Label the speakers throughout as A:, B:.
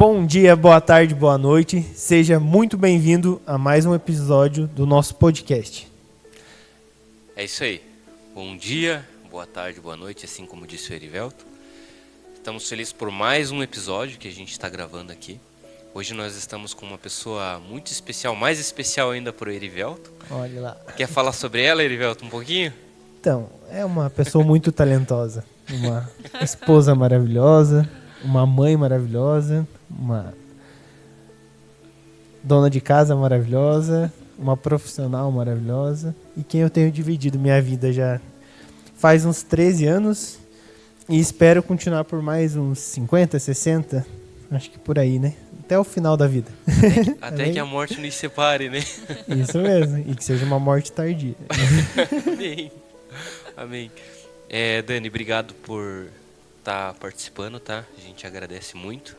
A: Bom dia, boa tarde, boa noite. Seja muito bem-vindo a mais um episódio do nosso podcast.
B: É isso aí. Bom dia, boa tarde, boa noite, assim como disse o Erivelto. Estamos felizes por mais um episódio que a gente está gravando aqui. Hoje nós estamos com uma pessoa muito especial, mais especial ainda por Erivelto.
A: Olha lá.
B: Quer falar sobre ela, Erivelto, um pouquinho?
A: Então, é uma pessoa muito talentosa. Uma esposa maravilhosa, uma mãe maravilhosa, uma dona de casa maravilhosa, uma profissional maravilhosa e quem eu tenho dividido minha vida já faz uns 13 anos e espero continuar por mais uns 50, 60, acho que por aí, né? Até o final da vida.
B: Até que a morte nos separe, né?
A: Isso mesmo, e que seja uma morte tardia.
B: Amém. Amém. Dani, obrigado por estar participando, tá? A gente agradece muito.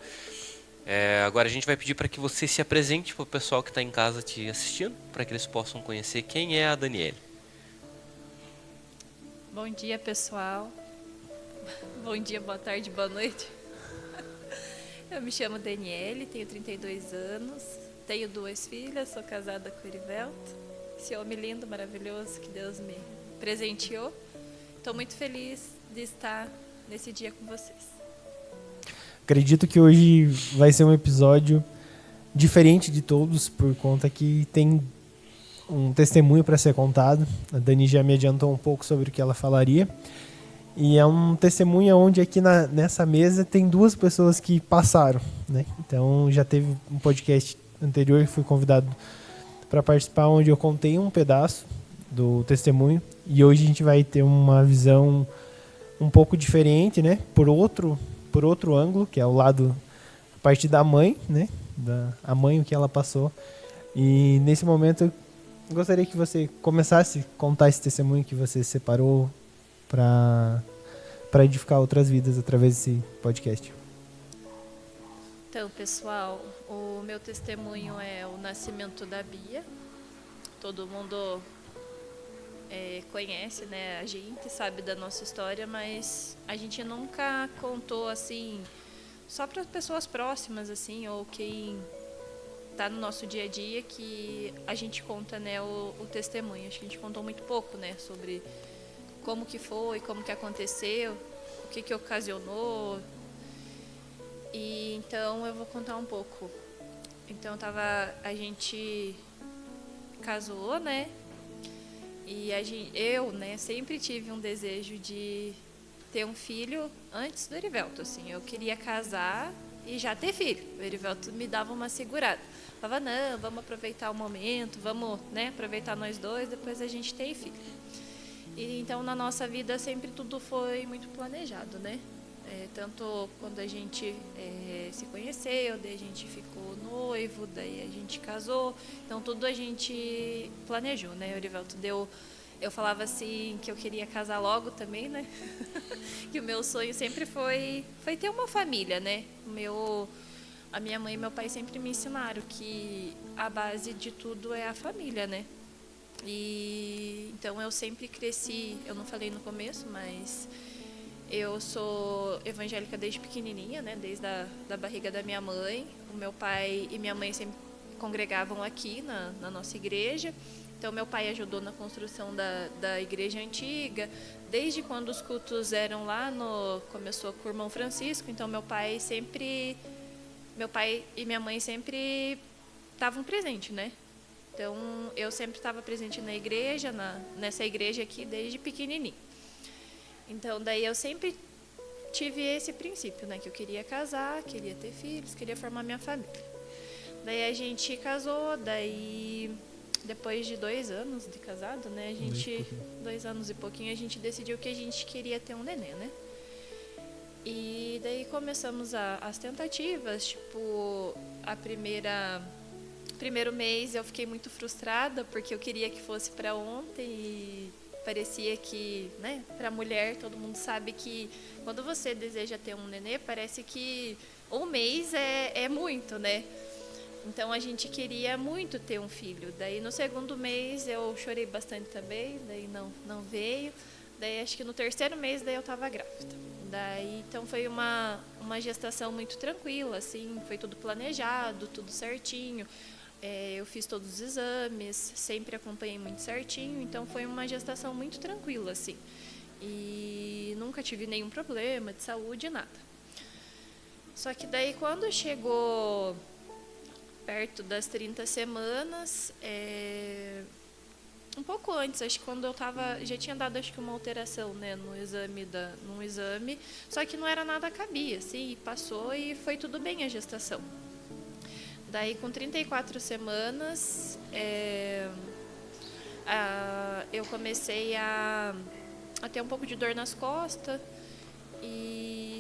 B: Agora a gente vai pedir para que você se apresente para o pessoal que está em casa te assistindo, para que eles possam conhecer quem é a Daniele.
C: Bom dia, pessoal. Bom dia, boa tarde, boa noite. Eu me chamo Daniele, tenho 32 anos, tenho 2 filhas, sou casada com o Erivelto. Esse homem lindo, maravilhoso que Deus me presenteou. Estou muito feliz de estar nesse dia com vocês.
A: Acredito que hoje vai ser um episódio diferente de todos, por conta que tem um testemunho para ser contado. A Dani já me adiantou um pouco sobre o que ela falaria. E é um testemunho onde aqui nessa mesa tem 2 pessoas que passaram, né? Então já teve um podcast anterior que fui convidado para participar, onde eu contei um pedaço do testemunho. E hoje a gente vai ter uma visão um pouco diferente, né? Por outro ângulo, que é o lado, a parte da mãe, né? A mãe, o que ela passou. E nesse momento eu gostaria que você começasse a contar esse testemunho que você separou para edificar outras vidas através desse podcast.
C: Então, pessoal, o meu testemunho é o nascimento da Bia. Todo mundo conhece, né? A gente sabe da nossa história, mas a gente nunca contou assim, só para pessoas próximas, assim, ou quem está no nosso dia a dia, que a gente conta, né, o testemunho. Acho que a gente contou muito pouco, né, sobre como que foi, como que aconteceu, o que ocasionou. E então eu vou contar um pouco. Então a gente casou, né? E eu, né, sempre tive um desejo de ter um filho antes do Erivelto, assim. Eu queria casar e já ter filho. O Erivelto me dava uma segurada. Falava, não, vamos aproveitar o momento, vamos, né, aproveitar nós dois, depois a gente tem filho. E então na nossa vida sempre tudo foi muito planejado, né? Tanto quando a gente se conheceu, daí a gente ficou noivo, daí a gente casou. Então tudo a gente planejou, né? O Erivelto eu falava assim que eu queria casar logo também, né? Que o meu sonho sempre foi ter uma família, né? A minha mãe e meu pai sempre me ensinaram que a base de tudo é a família, né? E então eu sempre cresci, eu não falei no começo, mas eu sou evangélica desde pequenininha, né? Desde da barriga da minha mãe. O meu pai e minha mãe sempre congregavam aqui na nossa igreja. Então meu pai ajudou na construção da igreja antiga, desde quando os cultos eram lá começou com o irmão Francisco. Então meu pai e minha mãe sempre estavam presentes, né? Então, eu sempre estava presente na igreja, nessa igreja aqui, desde pequenininho. Então, daí eu sempre tive esse princípio, né? Que eu queria casar, queria ter filhos, queria formar minha família. Daí a gente casou, daí depois de 2 anos de casado, né? 2 anos e pouquinho, a gente decidiu que a gente queria ter um neném, né? E daí começamos as tentativas, tipo, primeiro mês eu fiquei muito frustrada porque eu queria que fosse para ontem e parecia que, né, para mulher, todo mundo sabe que quando você deseja ter um nenê, parece que um mês é muito, né? Então a gente queria muito ter um filho. Daí no 2º mês eu chorei bastante também, daí não veio. Daí acho que no 3º mês daí eu estava grávida. Daí, então foi uma gestação muito tranquila, assim, foi tudo planejado, tudo certinho. Eu fiz todos os exames, sempre acompanhei muito certinho, então foi uma gestação muito tranquila, assim. E nunca tive nenhum problema de saúde, nada. Só que daí quando chegou perto das 30 semanas, um pouco antes, acho que quando eu tava, já tinha dado acho que uma alteração, né, num exame, só que não era nada cabia, assim, e passou e foi tudo bem a gestação. Daí com 34 semanas, eu comecei a ter um pouco de dor nas costas,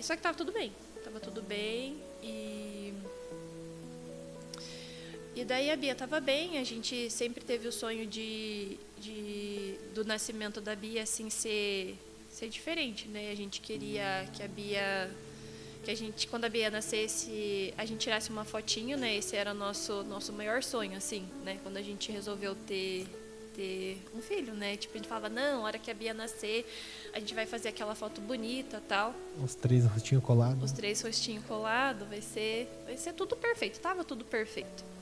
C: só que tava tudo bem e daí a Bia estava bem, a gente sempre teve o sonho do nascimento da Bia assim ser diferente, né? A gente queria que a gente, quando a Bia nascesse, a gente tirasse uma fotinho, né? Esse era o nosso maior sonho, assim, né? Quando a gente resolveu ter um filho, né? Tipo, a gente falava, não, na hora que a Bia nascer, a gente vai fazer aquela foto bonita, tal.
A: Os 3 rostinhos colados.
C: Os 3 rostinhos colados, vai ser tudo perfeito, tava tudo perfeito.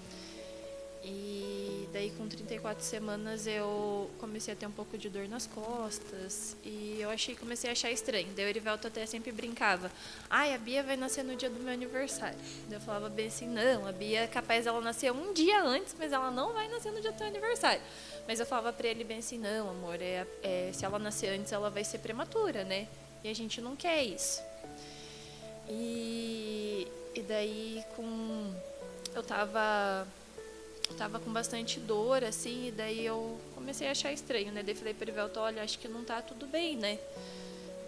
C: E daí com 34 semanas eu comecei a ter um pouco de dor nas costas e comecei a achar estranho. Daí o Erivelto até sempre brincava, a Bia vai nascer no dia do meu aniversário. Daí eu falava bem assim, não, a Bia é capaz dela nascer um dia antes, mas ela não vai nascer no dia do teu aniversário. Mas eu falava pra ele bem assim, não amor, se ela nascer antes ela vai ser prematura, né? E a gente não quer isso. E daí eu tava com bastante dor, assim, e daí eu comecei a achar estranho, né? Daí falei pro Erivelto, olha, acho que não tá tudo bem, né?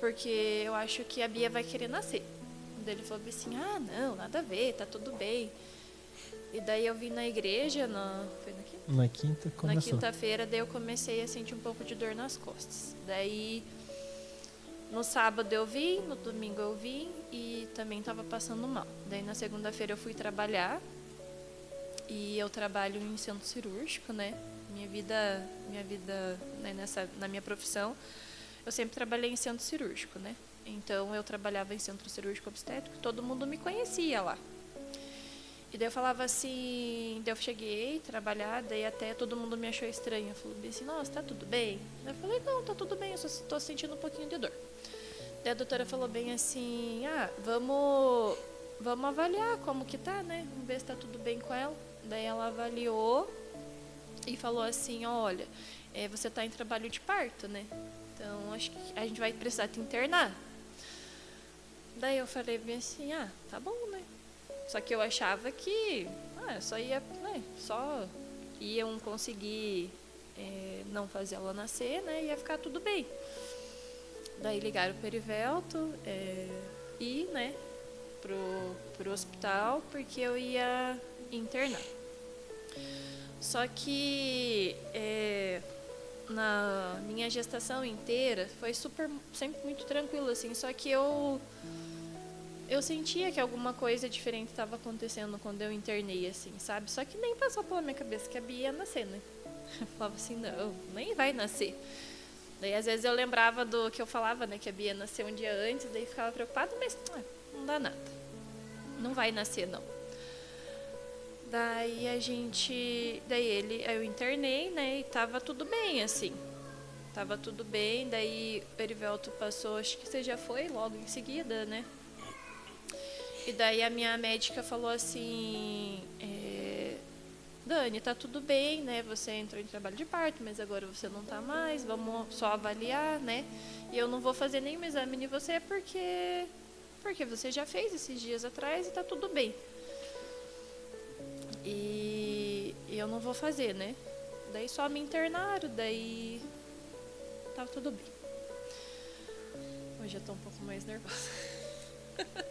C: Porque eu acho que a Bia vai querer nascer. Daí ele falou assim, não, nada a ver, tá tudo bem. E daí eu vim na igreja, foi na quinta?
A: Na quinta começou.
C: Na quinta-feira, daí eu comecei a sentir um pouco de dor nas costas. Daí, no sábado eu vim, no domingo eu vim e também tava passando mal. Daí na segunda-feira eu fui trabalhar. E eu trabalho em centro cirúrgico, né? Minha vida, né, na minha profissão, eu sempre trabalhei em centro cirúrgico, né? Então eu trabalhava em centro cirúrgico obstétrico, todo mundo me conhecia lá. E daí eu falava assim, daí eu cheguei a trabalhar, daí até todo mundo me achou estranha. Falou bem assim, nossa, tá tudo bem? Daí eu falei, não, tá tudo bem, eu só tô sentindo um pouquinho de dor. Daí a doutora falou bem assim, vamos avaliar como que tá, né? Vamos ver se tá tudo bem com ela. Daí ela avaliou e falou assim, olha, você tá em trabalho de parto, né? Então acho que a gente vai precisar te internar. Daí eu falei bem assim, tá bom, né? Só que eu achava que só iam conseguir não fazer ela nascer, né? Ia ficar tudo bem. Daí ligaram pro Erivelto e, né, pro hospital, porque eu ia internar. Só que na minha gestação inteira foi sempre muito tranquilo, assim, só que eu sentia que alguma coisa diferente estava acontecendo quando eu internei, assim, sabe? Só que nem passou pela minha cabeça que a Bia ia nascer, né? Eu falava assim, não, nem vai nascer. Daí às vezes eu lembrava do que eu falava, né, que a Bia ia nascer um dia antes, daí ficava preocupada, mas não dá nada. Não vai nascer, não. Daí eu internei, né, e tava tudo bem, assim. Tava tudo bem, daí o Erivelto passou, acho que você já foi logo em seguida, né? E daí a minha médica falou assim, Dani, tá tudo bem, né? Você entrou em trabalho de parto, mas agora você não tá mais, vamos só avaliar, né? E eu não vou fazer nenhum exame em você porque você já fez esses dias atrás e tá tudo bem. E eu não vou fazer, né? Daí só me internaram, daí tava tudo bem. Hoje eu tô um pouco mais nervosa.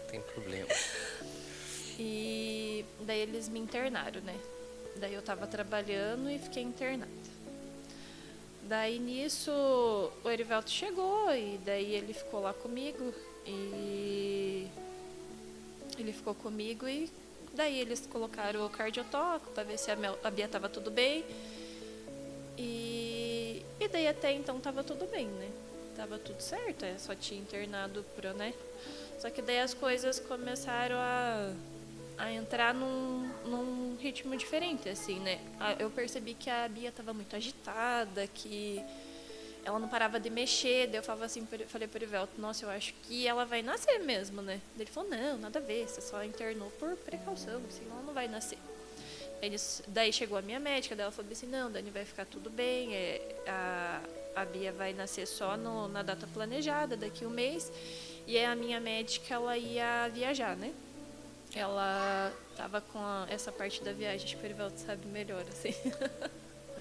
B: Tem problema.
C: E daí eles me internaram, né? Daí eu tava trabalhando e fiquei internada. Daí nisso o Erivelto chegou e daí ele ficou lá comigo e daí eles colocaram o cardiotoco para ver se a Bia tava tudo bem. E daí até então tava tudo bem, né? tava tudo certo, só tinha internado pro, né? Só que daí as coisas começaram a entrar num ritmo diferente, assim, né? Eu percebi que a Bia tava muito agitada, que ela não parava de mexer, daí eu falava assim, falei pro Ivelto, nossa, eu acho que ela vai nascer mesmo, né? Daí ele falou, não, nada a ver, você só internou por precaução, assim, ela não vai nascer. Daí chegou a minha médica, daí ela falou assim, não, Dani, vai ficar tudo bem, a Bia vai nascer só na data planejada, daqui 1 mês, e a minha médica, ela ia viajar, né? Ela tava com essa parte da viagem, acho que o Erivelto sabe melhor, assim.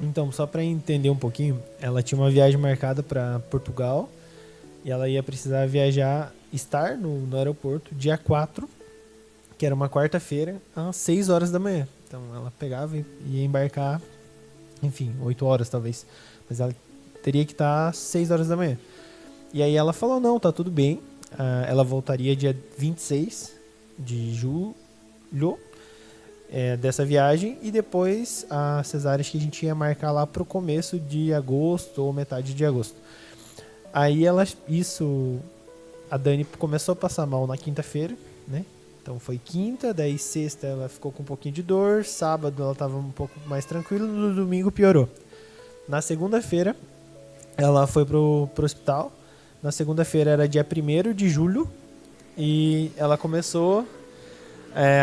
A: Então, só para entender um pouquinho, ela tinha uma viagem marcada para Portugal e ela ia precisar estar no aeroporto dia 4, que era uma quarta-feira, às 6 horas da manhã. Então, ela pegava e ia embarcar, enfim, 8 horas talvez. Mas ela teria que estar às 6 horas da manhã. E aí ela falou, não, tá tudo bem. Ela voltaria dia 26 de julho dessa viagem, e depois a cesárea que a gente ia marcar lá pro começo de agosto ou metade de agosto. Aí a Dani começou a passar mal na quinta-feira, né? Então foi quinta, daí sexta ela ficou com um pouquinho de dor, sábado ela tava um pouco mais tranquila, no domingo piorou. Na segunda-feira ela foi pro hospital. Na segunda-feira era dia 1º de julho e ela começou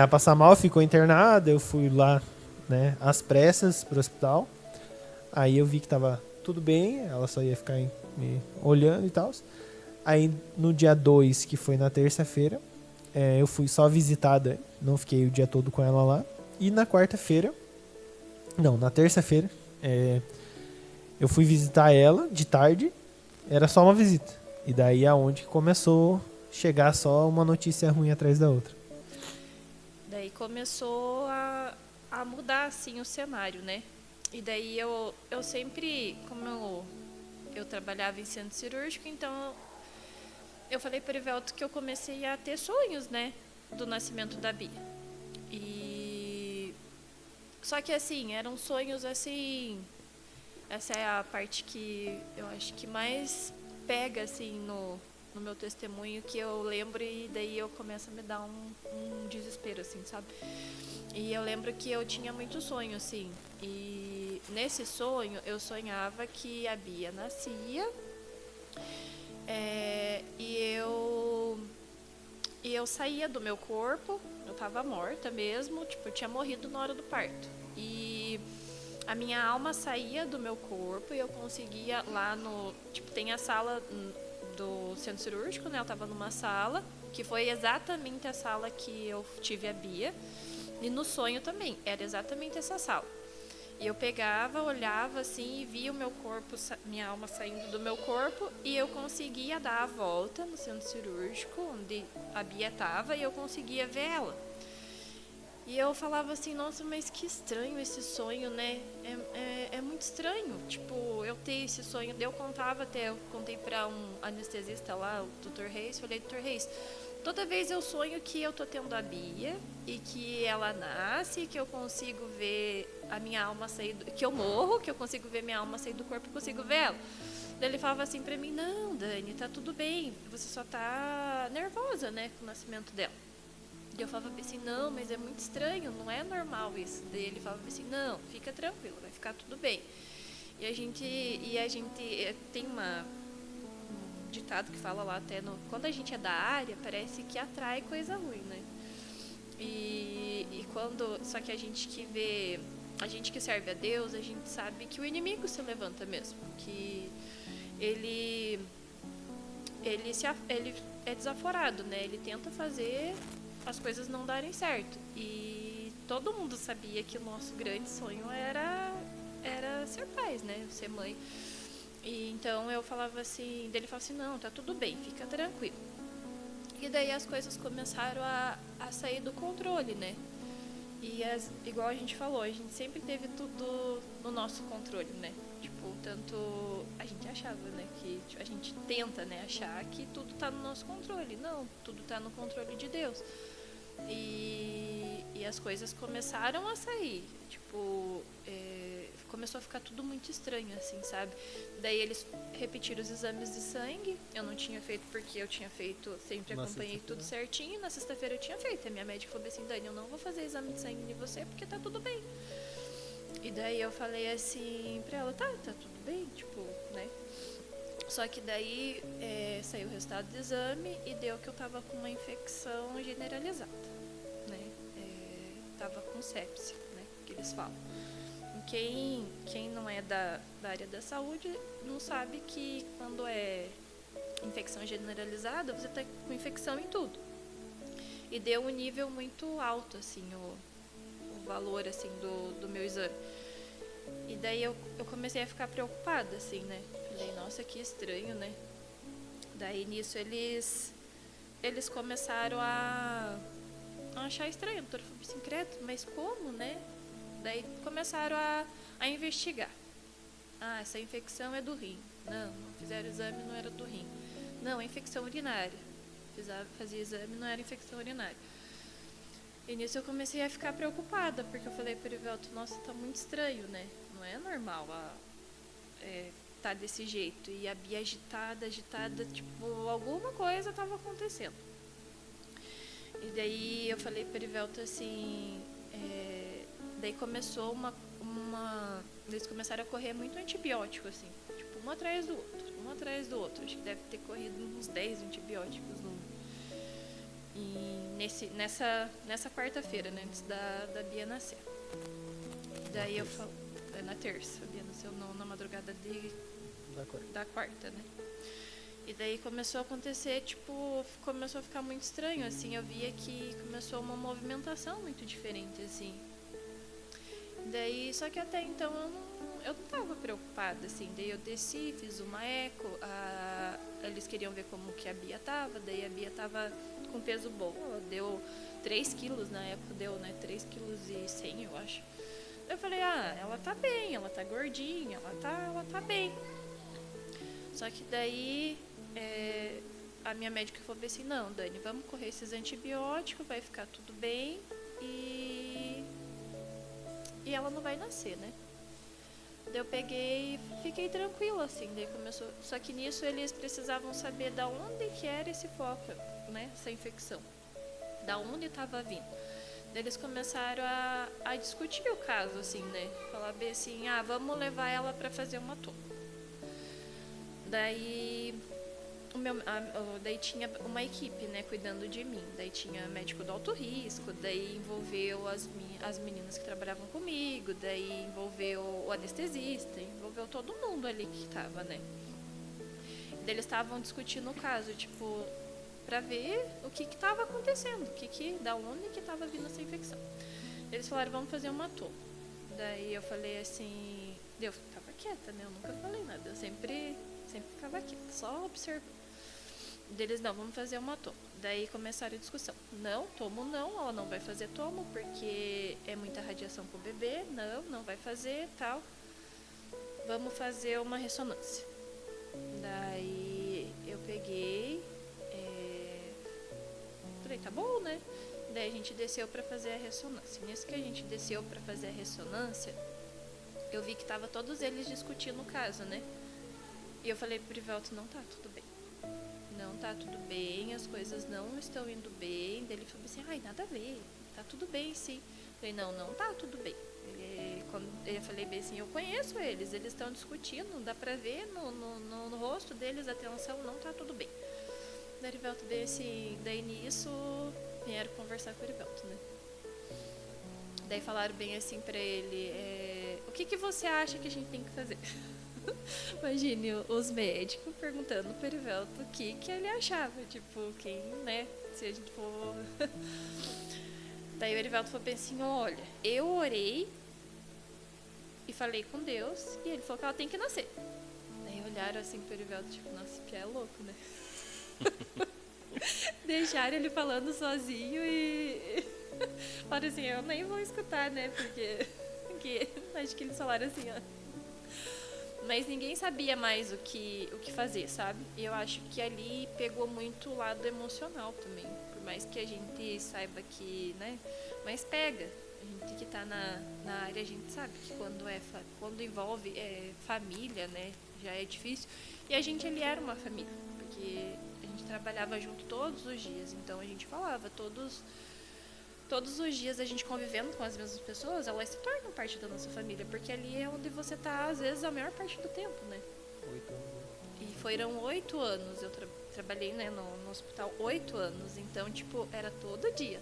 A: a passar mal, ficou internada. Eu fui lá, né, às pressas pro hospital. Aí eu vi que tava tudo bem, ela só ia ficar me olhando e tal. Aí no dia 2, que foi na terça-feira, eu fui só visitada, não fiquei o dia todo com ela lá. E na terça-feira, eu fui visitar ela de tarde, era só uma visita. E daí aonde começou a chegar só uma notícia ruim atrás da outra.
C: Daí começou a mudar, assim, o cenário, né? E daí eu sempre, como eu trabalhava em centro cirúrgico, então eu falei para o Erivelto que eu comecei a ter sonhos, né? Do nascimento da Bia. Só que, assim, eram sonhos, assim... Essa é a parte que eu acho que mais pega, assim, no meu testemunho, que eu lembro e daí eu começo a me dar um desespero, assim, sabe? E eu lembro que eu tinha muito sonho, assim, e nesse sonho eu sonhava que a Bia nascia e eu saía do meu corpo, eu tava morta mesmo, tipo, eu tinha morrido na hora do parto. E a minha alma saía do meu corpo e eu conseguia lá no... Tipo, tem a sala do centro cirúrgico, né? Eu tava numa sala, que foi exatamente a sala que eu tive a Bia. E no sonho também, era exatamente essa sala. E eu pegava, olhava assim e via o meu corpo, minha alma saindo do meu corpo, e eu conseguia dar a volta no centro cirúrgico, onde a Bia tava, e eu conseguia ver ela. E eu falava assim, nossa, mas que estranho esse sonho, né? É muito estranho, tipo, eu ter esse sonho. Eu contei pra um anestesista lá, o Dr. Reis, falei, Dr. Reis, toda vez eu sonho que eu tô tendo a Bia e que ela nasce, que eu consigo ver a minha alma sair, que eu morro, que eu consigo ver minha alma sair do corpo e consigo ver ela. Daí ele falava assim pra mim, não, Dani, tá tudo bem, você só tá nervosa, né, com o nascimento dela. E eu falava assim, não, mas é muito estranho, não é normal isso. Daí ele falava assim, não, fica tranquilo, vai ficar tudo bem. E a gente tem um ditado que fala lá até, quando a gente é da área, parece que atrai coisa ruim, né? Só que a gente que serve a Deus, a gente sabe que o inimigo se levanta mesmo, que ele é desaforado, né? Ele tenta fazer as coisas não darem certo. E todo mundo sabia que o nosso grande sonho era ser pais, né? Ser mãe. E então eu falava assim, dele falava assim, não, tá tudo bem, fica tranquilo. E daí as coisas começaram a sair do controle, né? E igual a gente falou, a gente sempre teve tudo no nosso controle, né? Tipo, tanto a gente achava, né, que a gente tenta, né, achar que tudo tá no nosso controle. Não, tudo tá no controle de Deus. E as coisas começaram a sair. Tipo, começou a ficar tudo muito estranho, assim, sabe? Daí eles repetiram os exames de sangue. Eu não tinha feito porque eu tinha feito, sempre
A: Na
C: acompanhei tudo certinho. Na sexta-feira eu tinha feito. A minha médica falou assim, Dani, eu não vou fazer exame de sangue em você porque tá tudo bem. E daí eu falei assim pra ela, tá tudo bem, tipo, né? Só que daí saiu o resultado do exame e deu que eu tava com uma infecção generalizada, né? Tava com sepse, né? Que eles falam. Quem não é da área da saúde não sabe que quando é infecção generalizada, você tá com infecção em tudo. E deu um nível muito alto, assim, o valor, assim, do meu exame. E daí eu comecei a ficar preocupada, assim, né? Falei, nossa, que estranho, né? Daí nisso eles começaram a achar estranho. A doutora falou assim, credo, mas como, né? Daí começaram a investigar. Ah, essa infecção é do rim. Não fizeram exame, não era do rim. Não, é infecção urinária. Fazia exame, não era infecção urinária. E nisso eu comecei a ficar preocupada, porque eu falei para o Erivelto, nossa, tá muito estranho, né? Não é normal tá desse jeito. E a Bia agitada, tipo, alguma coisa tava acontecendo. E daí eu falei para o Erivelto assim, daí começou eles começaram a correr muito antibiótico, assim, tipo, um atrás do outro. Acho que deve ter corrido uns 10 antibióticos nessa quarta-feira, né, antes da Bia nascer. Daí eu falo, na terça, a Bia nasceu na madrugada da quarta, né? E daí começou a acontecer, tipo, começou a ficar muito estranho, assim, eu via que começou uma movimentação muito diferente, assim. Daí, só que até então eu não tava preocupada, assim. Daí eu desci, fiz uma eco, eles queriam ver como que a Bia tava, daí a Bia tava com peso bom, ela deu 3 quilos na época, deu, né, 3 quilos e 100, eu acho. Eu falei, ela tá bem, ela tá gordinha, ela tá bem. Só que daí a minha médica falou assim, não, Dani, vamos correr esses antibióticos, vai ficar tudo bem e ela não vai nascer, né? Daí eu peguei e fiquei tranquila, assim, daí começou. Só que nisso eles precisavam saber da onde que era esse foco, né? Essa infecção. Da onde estava vindo. Daí eles começaram a discutir o caso, assim, né? Falar bem assim, vamos levar ela para fazer uma toma. Daí daí tinha uma equipe, né, cuidando de mim. Daí tinha médico do alto risco, daí envolveu as meninas que trabalhavam comigo, daí envolveu o anestesista, envolveu todo mundo ali que tava, né. Daí eles estavam discutindo o caso, tipo, pra ver o que tava acontecendo, da onde que tava vindo essa infecção. Eles falaram, vamos fazer uma toma. Daí eu falei assim, eu tava quieta, né, eu nunca falei nada, eu sempre ficava quieta, só observando. Deles, não, vamos fazer uma tomo. Daí começaram a discussão. Não, tomo não, ela não vai fazer tomo, porque é muita radiação pro bebê. Não vai fazer, tal. Vamos fazer uma ressonância. Daí eu peguei, falei, tá bom, né? Daí a gente desceu pra fazer a ressonância. Nisso que a gente desceu pra fazer a ressonância, eu vi que tava todos eles discutindo o caso, né? E eu falei pro Rivelto, não tá tudo bem. Não tá tudo bem, as coisas não estão indo bem. Daí ele falou assim, nada a ver, tá tudo bem sim. Eu falei, não tá tudo bem. Eu falei bem assim, eu conheço eles estão discutindo, dá pra ver no rosto deles a tensão, não tá tudo bem. Daí o Erivelto veio assim, daí nisso vieram conversar com o Erivelto, né? Daí falaram bem assim pra ele, o que você acha que a gente tem que fazer? Imagine os médicos perguntando pro Erivelto o que ele achava, tipo, quem, né, se a gente for... Daí o Erivelto falou bem assim, olha, eu orei e falei com Deus e ele falou que ela tem que nascer. Daí olharam assim pro Erivelto, tipo, nossa, Pia é louco, né? Deixaram ele falando sozinho e falaram assim, eu nem vou escutar, né, porque acho que eles falaram assim, ó. Mas ninguém sabia mais o que fazer, sabe? E eu acho que ali pegou muito o lado emocional também. Por mais que a gente saiba que, né? Mas pega. A gente que tá na área, a gente sabe que quando envolve família, né, já é difícil. E a gente ali era uma família, porque a gente trabalhava junto todos os dias, então a gente falava todos os dias a gente convivendo com as mesmas pessoas, elas se tornam parte da nossa família, porque ali é onde você tá, às vezes, a maior parte do tempo, né?
A: 8 anos.
C: E foram 8 anos, eu trabalhei, né, no hospital 8 anos, então, tipo, era todo dia.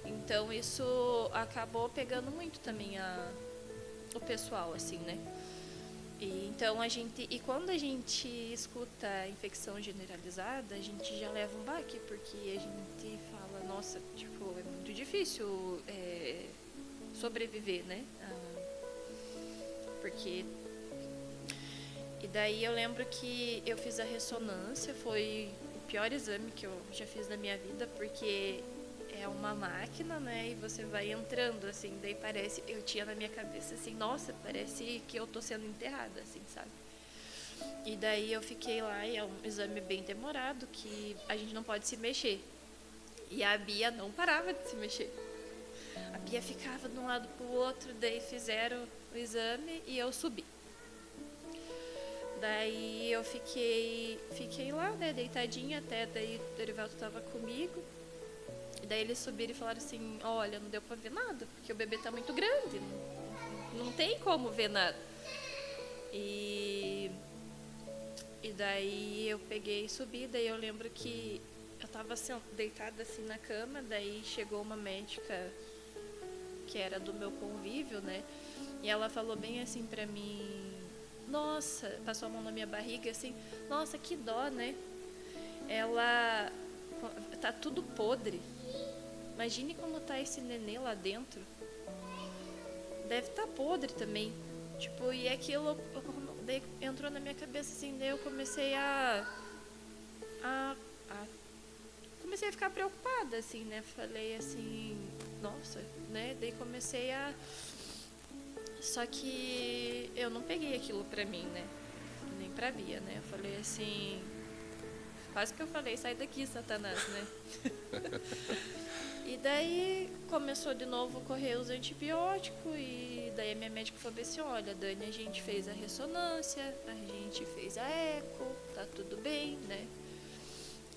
C: Então, isso acabou pegando muito também o pessoal, assim, né? Então e quando a gente escuta infecção generalizada, a gente já leva um baque, porque a gente fala, nossa, tipo, é muito difícil sobreviver, né? Porque... E daí eu lembro que eu fiz a ressonância, foi o pior exame que eu já fiz na minha vida, porque é uma máquina, né, e você vai entrando, assim, daí parece, eu tinha na minha cabeça, assim, nossa, parece que eu tô sendo enterrada, assim, sabe? E daí eu fiquei lá, e é um exame bem demorado, que a gente não pode se mexer. E a Bia não parava de se mexer. A Bia ficava de um lado pro outro, daí fizeram o exame e eu subi. Daí eu fiquei lá, né, deitadinha, até daí o Dorivaldo tava comigo. E daí eles subiram e falaram assim, olha, não deu pra ver nada, porque o bebê tá muito grande, não tem como ver nada. E daí eu peguei e subi, daí eu lembro que eu tava deitada assim na cama, daí chegou uma médica que era do meu convívio, né, e ela falou bem assim pra mim, nossa, passou a mão na minha barriga assim, nossa, que dó, né, ela tá tudo podre. Imagine como tá esse nenê lá dentro. Deve estar podre também. Tipo, e aquilo daí entrou na minha cabeça assim, daí eu comecei comecei a ficar preocupada, assim, né? Falei assim, nossa, né? Daí comecei Só que eu não peguei aquilo pra mim, né? Nem pra Bia, né? Eu falei assim, quase que eu falei, sai daqui, Satanás, né? E daí começou de novo a correr os antibióticos, e daí a minha médica falou assim, olha, Dani, a gente fez a ressonância, a gente fez a eco, tá tudo bem, né?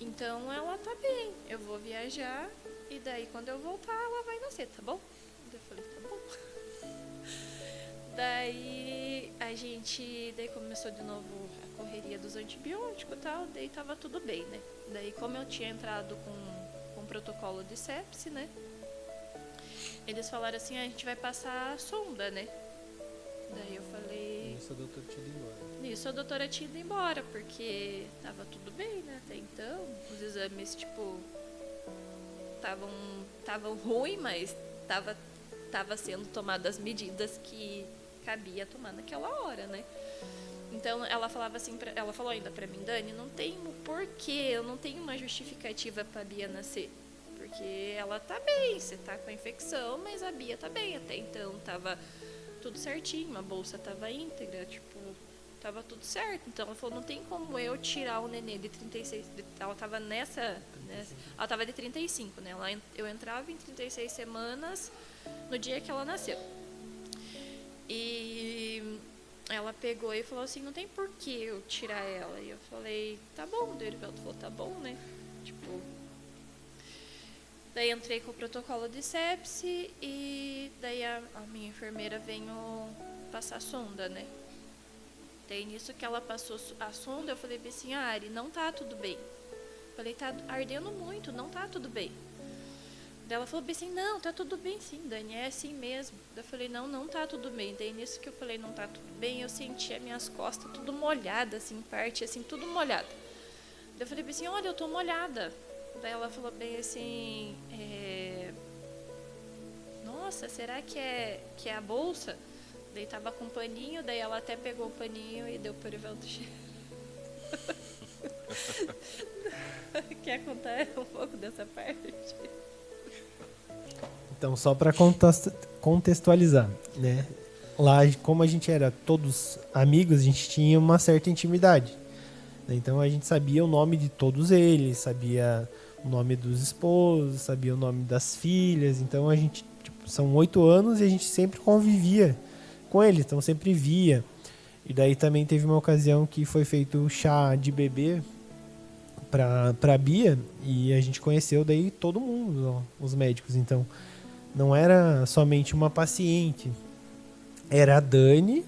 C: Então ela tá bem, eu vou viajar e daí quando eu voltar ela vai nascer, tá bom? Eu falei, tá bom. Daí daí começou de novo a correria dos antibióticos e tal, daí tava tudo bem, né? Daí como eu tinha entrado com protocolo de sepse, né? Eles falaram assim, a gente vai passar a sonda, né? Daí eu falei...
A: Nisso a doutora tinha ido embora.
C: Nisso a doutora tinha ido embora, porque tava tudo bem, né? Até então, os exames, tipo, estavam ruins, mas tava sendo tomadas as medidas que cabia tomar naquela hora, né? Então ela falava assim, ela falou ainda pra mim, Dani, não tem um porquê, eu não tenho uma justificativa pra Bia nascer. Porque ela tá bem, você tá com a infecção, mas a Bia tá bem. Até então tava tudo certinho, a bolsa tava íntegra, tipo, tava tudo certo. Então ela falou, não tem como eu tirar o nenê de 36, ela tava ela tava de 35, né? Eu entrava em 36 semanas no dia que ela nasceu. E ela pegou e falou assim, não tem por que eu tirar ela. E eu falei, tá bom, o Dorivaldo falou, tá bom, né? Tipo, daí entrei com o protocolo de sepse e daí a minha enfermeira veio passar a sonda, né? Daí nisso que ela passou a sonda, eu falei assim, Ari, não tá tudo bem. Falei, tá ardendo muito, não tá tudo bem. Daí ela falou assim, não, tá tudo bem sim, Dani, é assim mesmo. Daí eu falei, não tá tudo bem. Daí nisso que eu falei, não tá tudo bem, eu senti as minhas costas tudo molhadas, assim, parte assim, tudo molhada. Daí eu falei assim, olha, eu tô molhada. Daí ela falou bem assim, nossa, será que é a bolsa? Daí tava com um paninho, daí ela até pegou o paninho e deu pro Dorivaldo. Quer contar um pouco dessa parte?
A: Então, só para contextualizar, né? Lá, como a gente era todos amigos, a gente tinha uma certa intimidade. Então, a gente sabia o nome de todos eles, sabia o nome dos esposos, sabia o nome das filhas. Então a gente, tipo, são 8 anos e a gente sempre convivia com ele, então sempre via. E daí também teve uma ocasião que foi feito chá de bebê pra Bia, e a gente conheceu daí todo mundo, ó, os médicos. Então não era somente uma paciente, era a Dani,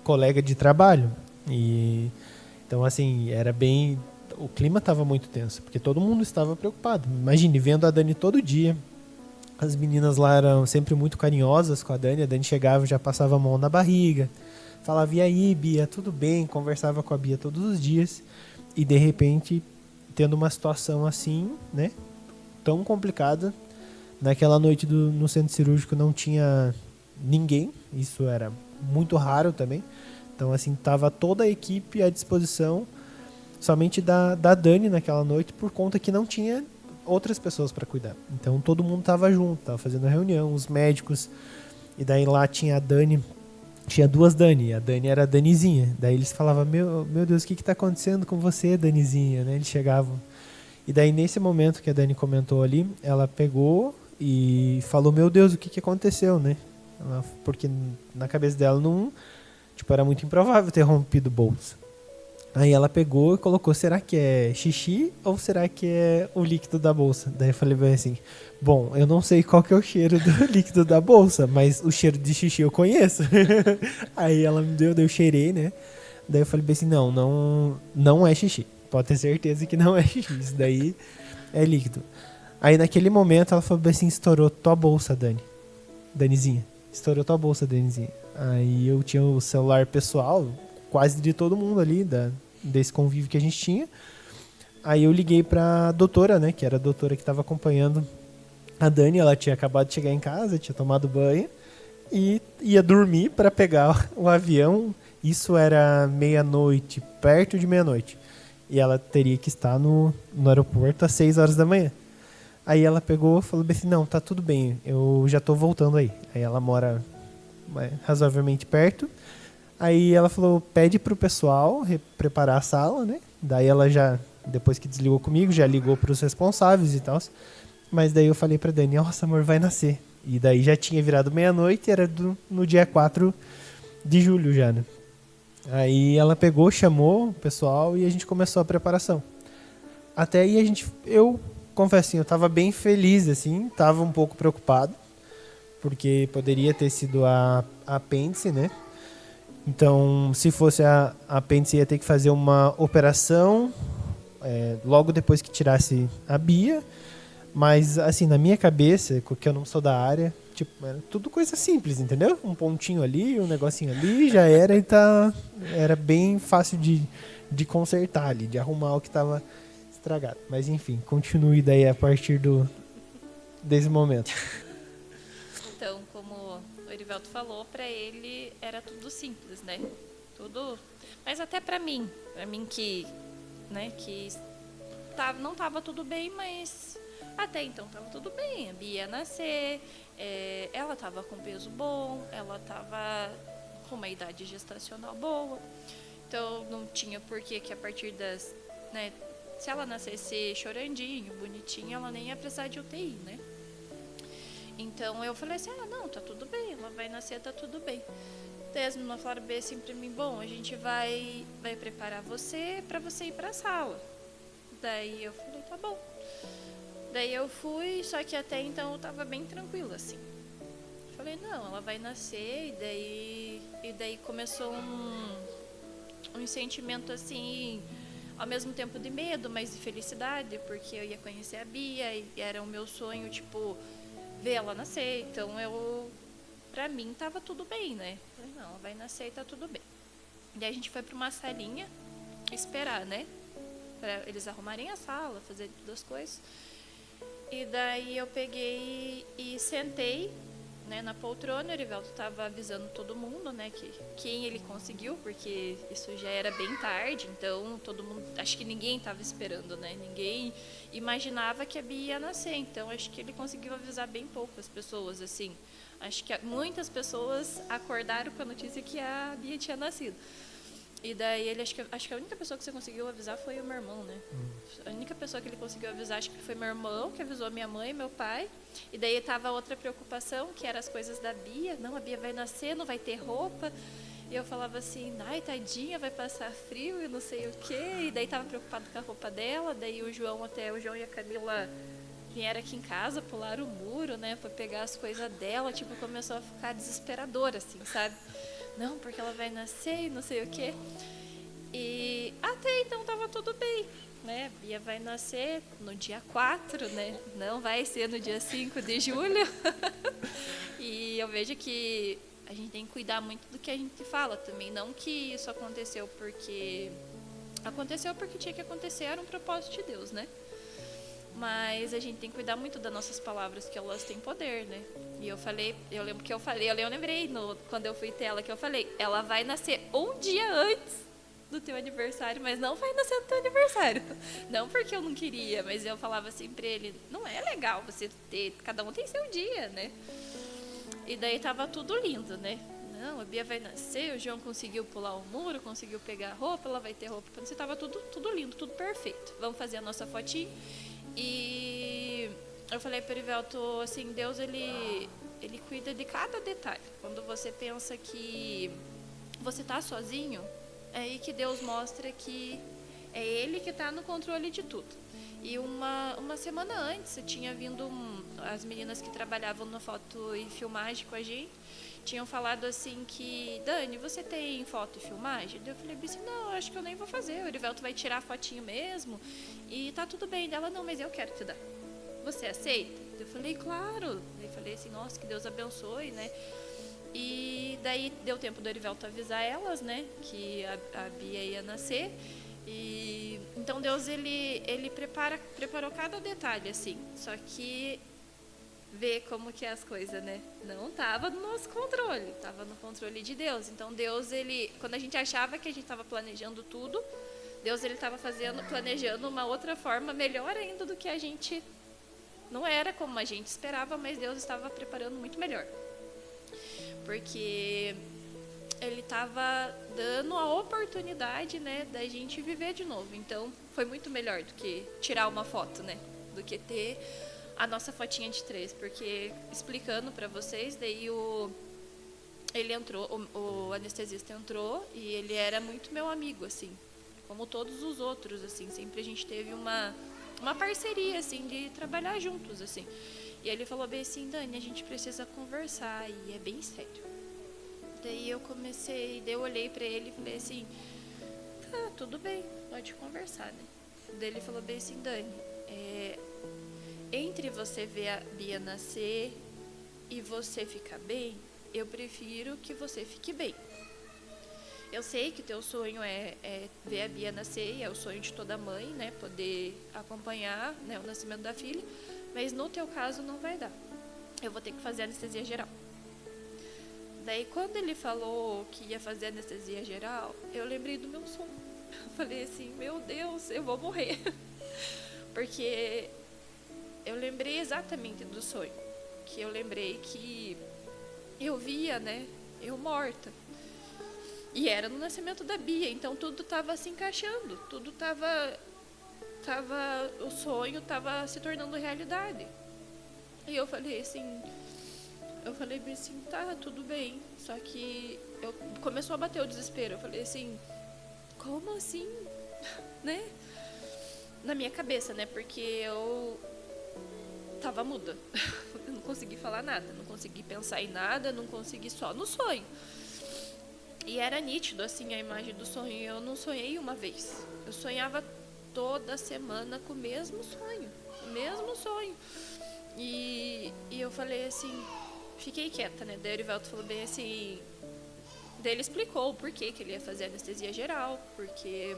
A: colega de trabalho. E então assim, era bem, o clima estava muito tenso, porque todo mundo estava preocupado. Imagine, vendo a Dani todo dia. As meninas lá eram sempre muito carinhosas com a Dani chegava, já passava a mão na barriga, falava: "E aí, Bia, tudo bem?", conversava com a Bia todos os dias. E de repente, tendo uma situação assim, né, tão complicada, naquela noite no centro cirúrgico não tinha ninguém, isso era muito raro também. Então assim, tava toda a equipe à disposição somente da Dani naquela noite, por conta que não tinha outras pessoas para cuidar. Então todo mundo tava junto, tava fazendo a reunião, os médicos. E daí lá tinha a Dani, tinha 2 Dani, a Dani era a Danizinha. Daí eles falavam: meu Deus, o que tá acontecendo com você, Danizinha?", né? Eles chegavam. E daí nesse momento que a Dani comentou ali, ela pegou e falou: "Meu Deus, o que aconteceu?", né? Porque na cabeça dela não, tipo, era muito improvável ter rompido o bolso. Aí ela pegou e colocou: "Será que é xixi ou será que é o líquido da bolsa?". Daí eu falei bem assim: "Bom, eu não sei qual que é o cheiro do líquido da bolsa, mas o cheiro de xixi eu conheço". Aí ela me deu, daí eu cheirei, né? Daí eu falei bem assim: não é xixi. Pode ter certeza que não é xixi. Isso daí é líquido". Aí naquele momento ela falou bem assim: "Estourou tua bolsa, Danizinha. Estourou tua bolsa, Danizinha". Aí eu tinha o celular pessoal, quase de todo mundo ali, desse convívio que a gente tinha. Aí eu liguei pra doutora, né, que era a doutora que estava acompanhando a Dani. Ela tinha acabado de chegar em casa, tinha tomado banho e ia dormir para pegar o avião. Isso era meia-noite, perto de meia-noite. E ela teria que estar no aeroporto às 6 horas da manhã. Aí ela pegou e falou assim: "Não, tá tudo bem, eu já tô voltando aí". Aí ela mora razoavelmente perto. Aí ela falou: "Pede pro pessoal preparar a sala", né? Daí ela já, depois que desligou comigo, já ligou pros responsáveis e tal. Mas daí eu falei pra Dani: "Nossa, amor, vai nascer". E daí já tinha virado meia-noite, era no dia 4 de julho já, né? Aí ela pegou, chamou o pessoal e a gente começou a preparação. Até aí eu confesso assim, eu tava bem feliz, assim, tava um pouco preocupado, porque poderia ter sido a apêndice, né? Então, se fosse a apêndice, ia ter que fazer uma operação logo depois que tirasse a Bia. Mas, assim, na minha cabeça, que eu não sou da área, tipo, era tudo coisa simples, entendeu? Um pontinho ali, um negocinho ali, já era. E era bem fácil de consertar ali, de arrumar o que estava estragado. Mas, enfim, continue daí a partir desse momento.
C: Então, como o Erivelto falou, pra ele era tudo simples, né? Tudo. Mas até pra mim que, né, que não tava tudo bem, mas até então tava tudo bem. A Bia ia nascer, ela tava com peso bom, ela tava com uma idade gestacional boa. Então não tinha porquê que a partir das, né, se ela nascesse chorandinho, bonitinha, ela nem ia precisar de UTI, né? Então eu falei assim: não, tá tudo bem, ela vai nascer, tá tudo bem. Daí as meninas falaram bem assim pra mim: "Bom, a gente vai preparar você pra você ir pra sala". Daí eu falei: "Tá bom". Daí eu fui, só que até então eu tava bem tranquila, assim. Falei: "Não, ela vai nascer", e daí começou um sentimento assim, ao mesmo tempo de medo, mas de felicidade, porque eu ia conhecer a Bia e era o meu sonho, tipo, ver ela nascer. Então pra mim tava tudo bem, né? Falei: "Não, ela vai nascer e tá tudo bem". Daí a gente foi pra uma salinha esperar, né? Pra eles arrumarem a sala, fazer todas as coisas. E daí eu peguei e sentei, né, na poltrona. O Erivelto tava avisando todo mundo, né, que quem ele conseguiu, porque isso já era bem tarde, então todo mundo, acho que ninguém tava esperando, né, ninguém imaginava que a Bia ia nascer, então acho que ele conseguiu avisar bem poucas pessoas, assim. Acho que muitas pessoas acordaram com a notícia que a Bia tinha nascido. E daí ele, acho que a única pessoa que você conseguiu avisar foi o meu irmão, né? A única pessoa que ele conseguiu avisar, acho que foi meu irmão, que avisou minha mãe e meu pai. E daí tava outra preocupação, que era as coisas da Bia. Não, a Bia vai nascer, não vai ter roupa. E eu falava assim, ai, tadinha, vai passar frio e não sei o quê. E daí tava preocupado com a roupa dela. Daí o João e a Camila vieram aqui em casa, pularam o muro, né, pra pegar as coisas dela. Tipo, começou a ficar desesperadora, assim, sabe? Não, porque ela vai nascer e não sei o quê. E até então tava tudo bem, né? Bia vai nascer no dia 4, né? Não vai ser no dia 5 de julho. E eu vejo que a gente tem que cuidar muito do que a gente fala também. Não que isso aconteceu porque tinha que acontecer, era um propósito de Deus, né? Mas a gente tem que cuidar muito das nossas palavras, que elas têm poder, né? E eu lembrei quando eu fui ter ela, que eu falei, ela vai nascer um dia antes do teu aniversário, mas não vai nascer no teu aniversário. Não porque eu não queria, mas eu falava assim pra ele, não é legal você ter, cada um tem seu dia, né? E daí tava tudo lindo, né? Não, a Bia vai nascer, o João conseguiu pular o muro, conseguiu pegar a roupa, ela vai ter roupa pra nascer, tava tudo lindo, tudo perfeito. Vamos fazer a nossa fotinha. E eu falei para o Erivelto, assim, Deus, ele cuida de cada detalhe. Quando você pensa que você tá sozinho, é aí que Deus mostra que é Ele que está no controle de tudo. E uma semana antes, tinha vindo as meninas que trabalhavam na foto e filmagem com a gente, tinham falado assim que, Dani, você tem foto e filmagem? Eu falei assim, não, acho que eu nem vou fazer, o Erivelto vai tirar a fotinho mesmo e tá tudo bem. Dela, não, mas eu quero te dar. Você aceita? Eu falei, claro. Eu falei assim, nossa, que Deus abençoe, né? E daí deu tempo do Erivelto avisar elas, né, que a Bia ia nascer. E então Deus, ele preparou cada detalhe, assim, só que ver como que é as coisas, né? Não estava no nosso controle, estava no controle de Deus. Então Deus, quando a gente achava que a gente estava planejando tudo, Deus, ele estava planejando uma outra forma melhor ainda do que a gente, não era como a gente esperava, mas Deus estava preparando muito melhor. Porque ele estava dando a oportunidade, né, da gente viver de novo. Então foi muito melhor do que tirar uma foto, né? Do que ter a nossa fotinha de 3, porque explicando para vocês, daí ele entrou, o anestesista entrou e ele era muito meu amigo, assim, como todos os outros, assim, sempre a gente teve uma parceria, assim, de trabalhar juntos, assim. E ele falou bem assim, Dani, a gente precisa conversar e é bem sério. Daí daí eu olhei para ele e falei assim, tá, tudo bem, pode conversar, né? Daí ele falou bem assim, Dani, entre você ver a Bia nascer e você ficar bem, eu prefiro que você fique bem. Eu sei que teu sonho é ver a Bia nascer, e é o sonho de toda mãe, né, poder acompanhar, né, o nascimento da filha, mas no teu caso não vai dar. Eu vou ter que fazer anestesia geral. Daí quando ele falou que ia fazer anestesia geral, eu lembrei do meu sonho. Eu falei assim, meu Deus, eu vou morrer. Porque eu lembrei exatamente do sonho. Que eu lembrei que eu via, né, eu morta. E era no nascimento da Bia, então tudo estava se encaixando. Tudo o sonho estava se tornando realidade. E eu falei assim, tá, tudo bem. Só que começou a bater o desespero. Eu falei assim, como assim? Né? Na minha cabeça, né? Porque eu tava muda. Eu não consegui falar nada, não consegui pensar em nada, não consegui, só no sonho. E era nítido, assim, a imagem do sonho. Eu não sonhei uma vez. Eu sonhava toda semana com o mesmo sonho. E eu falei assim, fiquei quieta, né? Daí o Erivelto falou bem assim, daí ele explicou o porquê que ele ia fazer anestesia geral, porque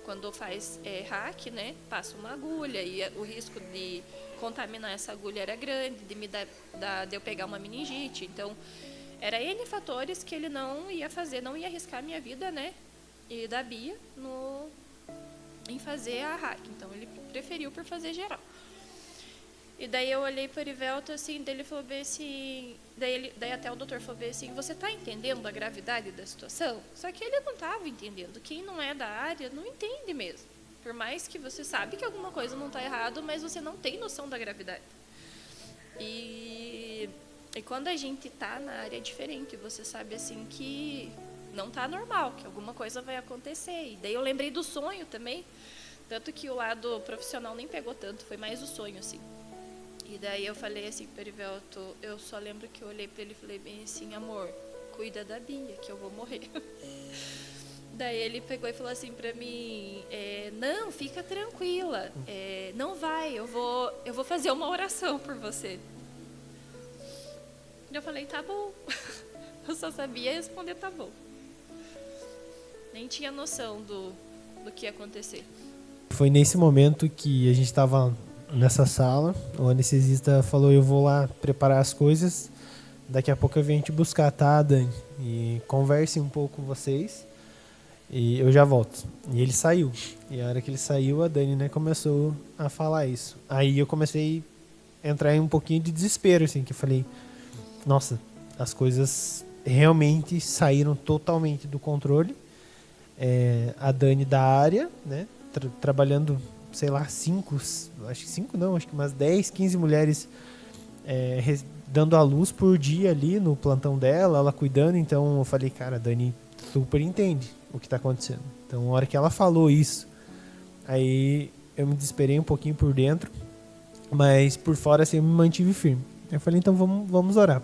C: quando faz hack, né, passa uma agulha e o risco de contaminar essa agulha era grande, de eu pegar uma meningite. Então, era N fatores que ele não ia fazer, não ia arriscar a minha vida, né, e da Bia em fazer a hack. Então, ele preferiu por fazer geral. E daí eu olhei para o Erivelto, assim, daí ele falou bem assim... Daí até o doutor falou bem assim, você está entendendo a gravidade da situação? Só que ele não estava entendendo. Quem não é da área não entende mesmo. Por mais que você sabe que alguma coisa não está errado, mas você não tem noção da gravidade. E quando a gente está na área é diferente, você sabe assim que não está normal, que alguma coisa vai acontecer. E daí eu lembrei do sonho também, tanto que o lado profissional nem pegou tanto, foi mais o sonho, assim. E daí eu falei assim para o Erivelto, eu só lembro que eu olhei para ele e falei bem assim, amor, cuida da Bia, que eu vou morrer. Daí ele pegou e falou assim para mim, não, fica tranquila, não vai, eu vou fazer uma oração por você. E eu falei, tá bom. Eu só sabia responder, tá bom. Nem tinha noção do que ia acontecer.
A: Foi nesse momento que a gente estava nessa sala, o anestesista falou, eu vou lá preparar as coisas, daqui a pouco eu venho te buscar, tá, Dani? E converse um pouco com vocês e eu já volto. E ele saiu. E a hora que ele saiu, a Dani, né, começou a falar isso. Aí eu comecei a entrar em um pouquinho de desespero, assim, que eu falei, nossa, as coisas realmente saíram totalmente do controle. A Dani da área, né, trabalhando, sei lá, acho que umas 10, 15 mulheres dando a luz por dia ali no plantão dela, ela cuidando. Então eu falei, cara, a Dani super entende o que está acontecendo. Então na hora que ela falou isso, aí eu me desesperei um pouquinho por dentro, mas por fora assim eu me mantive firme. Eu falei, então vamos orar.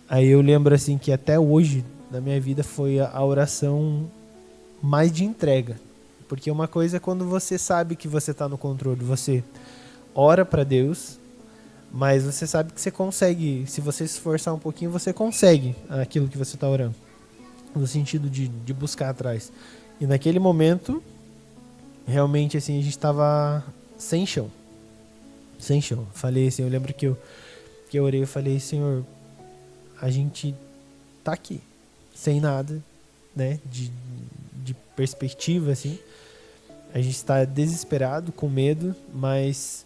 A: Aí eu lembro assim que até hoje na minha vida foi a oração mais de entrega. Porque uma coisa é quando você sabe que você está no controle, você ora para Deus, mas você sabe que você consegue, se você se esforçar um pouquinho, você consegue aquilo que você está orando. No sentido de buscar atrás. E naquele momento, realmente assim, a gente estava sem chão. Sem chão. Falei assim, eu lembro que eu orei, eu falei, Senhor, a gente tá aqui, sem nada, né, de perspectiva, assim. A gente está desesperado, com medo, mas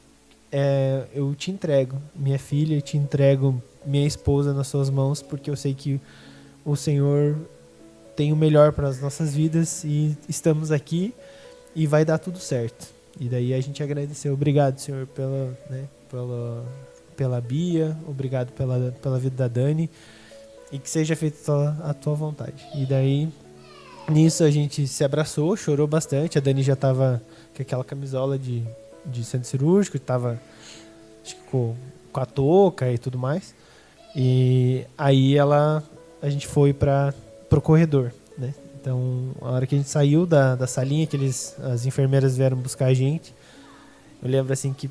A: eu te entrego minha filha, eu te entrego minha esposa nas suas mãos, porque eu sei que o Senhor tem o melhor para as nossas vidas e estamos aqui e vai dar tudo certo. E daí a gente agradeceu. Obrigado, Senhor, pela Bia, obrigado pela vida da Dani e que seja feita a tua vontade. E daí, nisso a gente se abraçou, chorou bastante. A Dani já estava com aquela camisola de centro cirúrgico, estava acho que com a touca e tudo mais. E aí a gente foi pro corredor, né? Então, a hora que a gente saiu da salinha, que as enfermeiras vieram buscar a gente, eu lembro assim que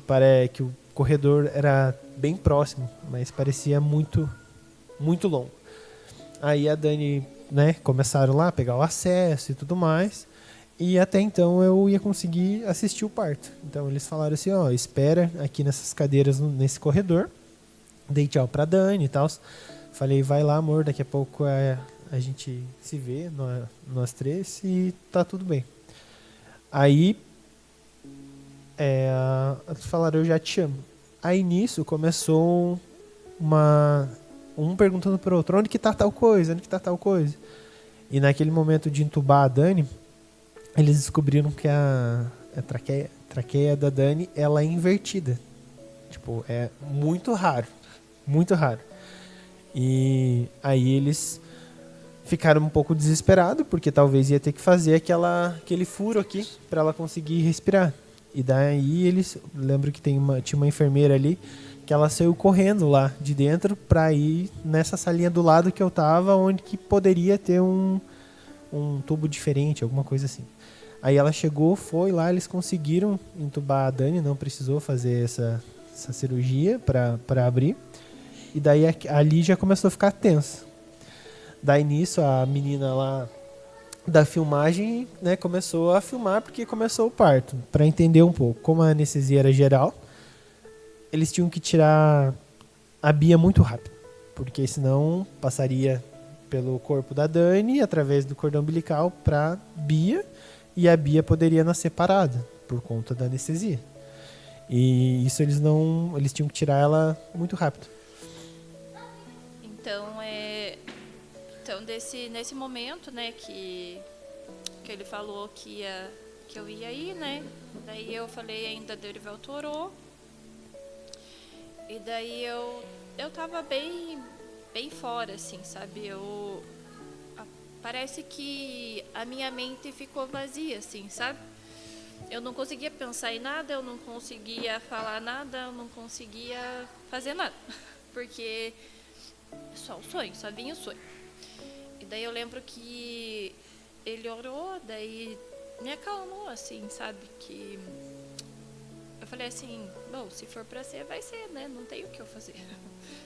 A: o corredor era bem próximo, mas parecia muito, muito longo. Aí a Dani, né, começaram lá a pegar o acesso e tudo mais, e até então eu ia conseguir assistir o parto. Então eles falaram assim, ó, espera aqui nessas cadeiras nesse corredor, dei tchau pra Dani e tal. Falei, vai lá, amor, daqui a pouco a gente se vê, nós três, e tá tudo bem. Aí falaram, eu já te amo. Aí nisso começou um perguntando pro outro, onde que tá tal coisa? E naquele momento de entubar a Dani, eles descobriram que a traqueia da Dani, ela é invertida. Tipo, é muito raro. Muito raro. E aí eles ficaram um pouco desesperados, porque talvez ia ter que fazer aquele furo aqui para ela conseguir respirar. E daí lembro que tinha uma enfermeira ali, que ela saiu correndo lá de dentro para ir nessa salinha do lado que eu tava, onde que poderia ter um tubo diferente, alguma coisa assim. Aí ela chegou, foi lá, eles conseguiram entubar a Dani, não precisou fazer essa cirurgia para abrir. E daí ali já começou a ficar tenso. Daí nisso a menina lá da filmagem, né, começou a filmar porque começou o parto. Para entender um pouco, como a anestesia era geral, eles tinham que tirar a Bia muito rápido, porque senão passaria pelo corpo da Dani, através do cordão umbilical para Bia, e a Bia poderia nascer parada por conta da anestesia. E isso eles tinham que tirar ela muito rápido.
C: Então nesse momento, né, que ele falou que eu ia ir, né? Daí eu falei ainda do Erivelto orou. E daí eu tava bem fora, assim, sabe? Parece que a minha mente ficou vazia, assim, sabe? Eu não conseguia pensar em nada, eu não conseguia falar nada, eu não conseguia fazer nada. Porque só o sonho, só vinha o sonho. E daí eu lembro que ele orou, daí me acalmou, assim, sabe? Que eu falei assim, bom, se for pra ser, vai ser, né? Não tem o que eu fazer.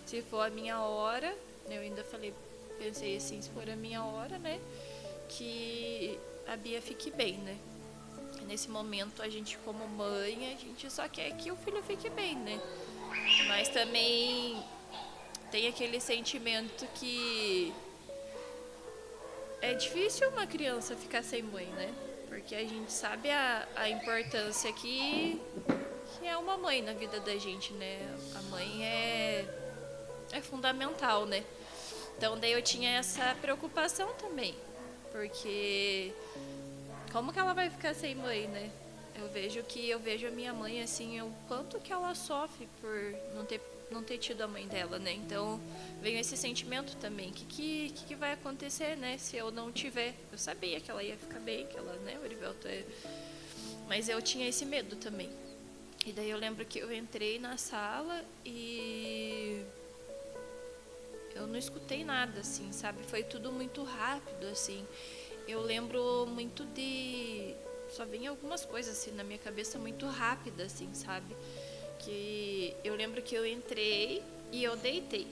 C: Se for a minha hora, eu ainda pensei assim, se for a minha hora, né? Que a Bia fique bem, né? Nesse momento, a gente como mãe, a gente só quer que o filho fique bem, né? Mas também tem aquele sentimento que é difícil uma criança ficar sem mãe, né? Porque a gente sabe a importância que é uma mãe na vida da gente, né? A mãe é fundamental, né? Então daí eu tinha essa preocupação também, porque como que ela vai ficar sem mãe, né? Eu vejo a minha mãe assim, o quanto que ela sofre por não ter tido a mãe dela, né? Então veio esse sentimento também, que vai acontecer, né? Se eu não tiver, eu sabia que ela ia ficar bem, que ela, né? O Erivelto mas eu tinha esse medo também. E daí eu lembro que eu entrei na sala e eu não escutei nada, assim, sabe? Foi tudo muito rápido, assim. Eu lembro muito só vinha algumas coisas, assim, na minha cabeça muito rápida, assim, sabe? Que eu lembro que eu entrei e eu deitei.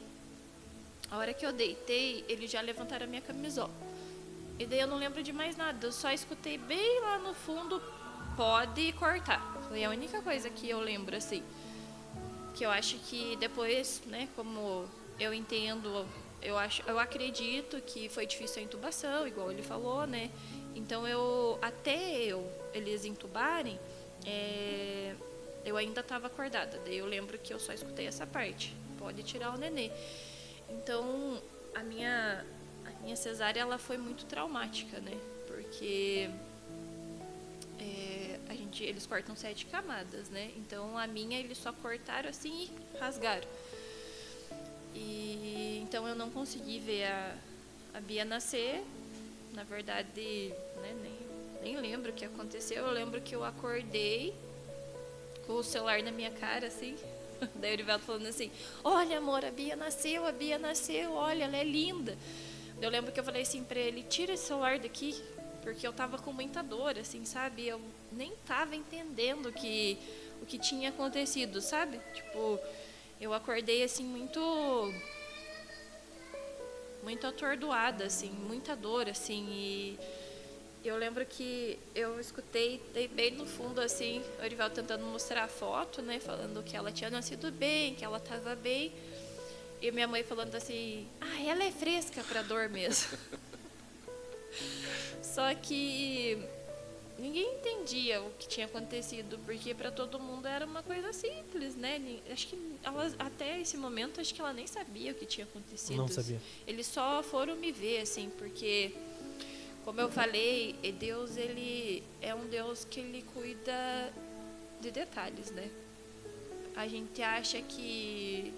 C: A hora que eu deitei, eles já levantaram a minha camisola. E daí eu não lembro de mais nada. Eu só escutei bem lá no fundo, pode cortar. Foi a única coisa que eu lembro, assim. Que eu acho que depois, né, como eu entendo, eu acredito que foi difícil a intubação, igual ele falou, né? Então eles entubarem, eu ainda estava acordada. Daí eu lembro que eu só escutei essa parte. Pode tirar o nenê. Então a minha cesárea ela foi muito traumática, né? Porque eles cortam 7 camadas, né? Então a minha eles só cortaram assim e rasgaram. E então eu não consegui ver a Bia nascer. Na verdade, né, nem lembro o que aconteceu. Eu lembro que eu acordei com o celular na minha cara, assim. Daí o Erivelto falando assim, olha amor, a Bia nasceu, olha, ela é linda. Eu lembro que eu falei assim pra ele, tira esse celular daqui, porque eu tava com muita dor, assim, sabe? Eu nem tava entendendo o que tinha acontecido, sabe? Tipo, eu acordei assim muito atordoada, assim, muita dor, assim, e eu lembro que eu escutei bem no fundo, assim, o Erivelto tentando mostrar a foto, né, falando que ela tinha nascido bem, que ela tava bem, e minha mãe falando assim, ela é fresca pra dor mesmo. Só que ninguém entendia o que tinha acontecido, porque para todo mundo era uma coisa simples, né? Acho que ela, até esse momento, acho que ela nem sabia o que tinha acontecido.
A: Não sabia.
C: Eles só foram me ver, assim, porque, como eu falei, Deus, ele é um Deus que ele cuida de detalhes, né? A gente acha que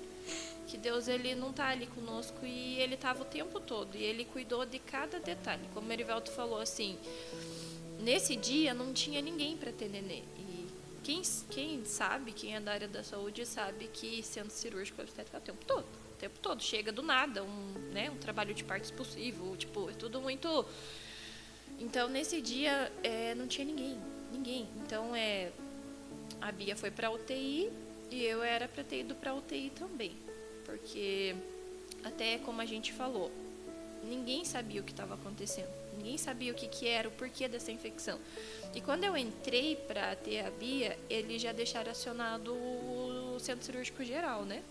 C: Deus ele não está ali conosco e ele estava o tempo todo e ele cuidou de cada detalhe. Como o Erivelto falou assim, nesse dia não tinha ninguém para ter nenê. E quem sabe, quem é da área da saúde sabe que centro cirúrgico obstétrico é o tempo todo, chega do nada, um trabalho de parto expulsivo, tipo, é tudo muito. Então nesse dia não tinha ninguém. Então a Bia foi para UTI e eu era para ter ido para UTI também. Porque, até como a gente falou, ninguém sabia o que estava acontecendo. Ninguém sabia o que era, o porquê dessa infecção. E quando eu entrei para ter a Bia, eles já deixaram acionado o centro cirúrgico geral, né?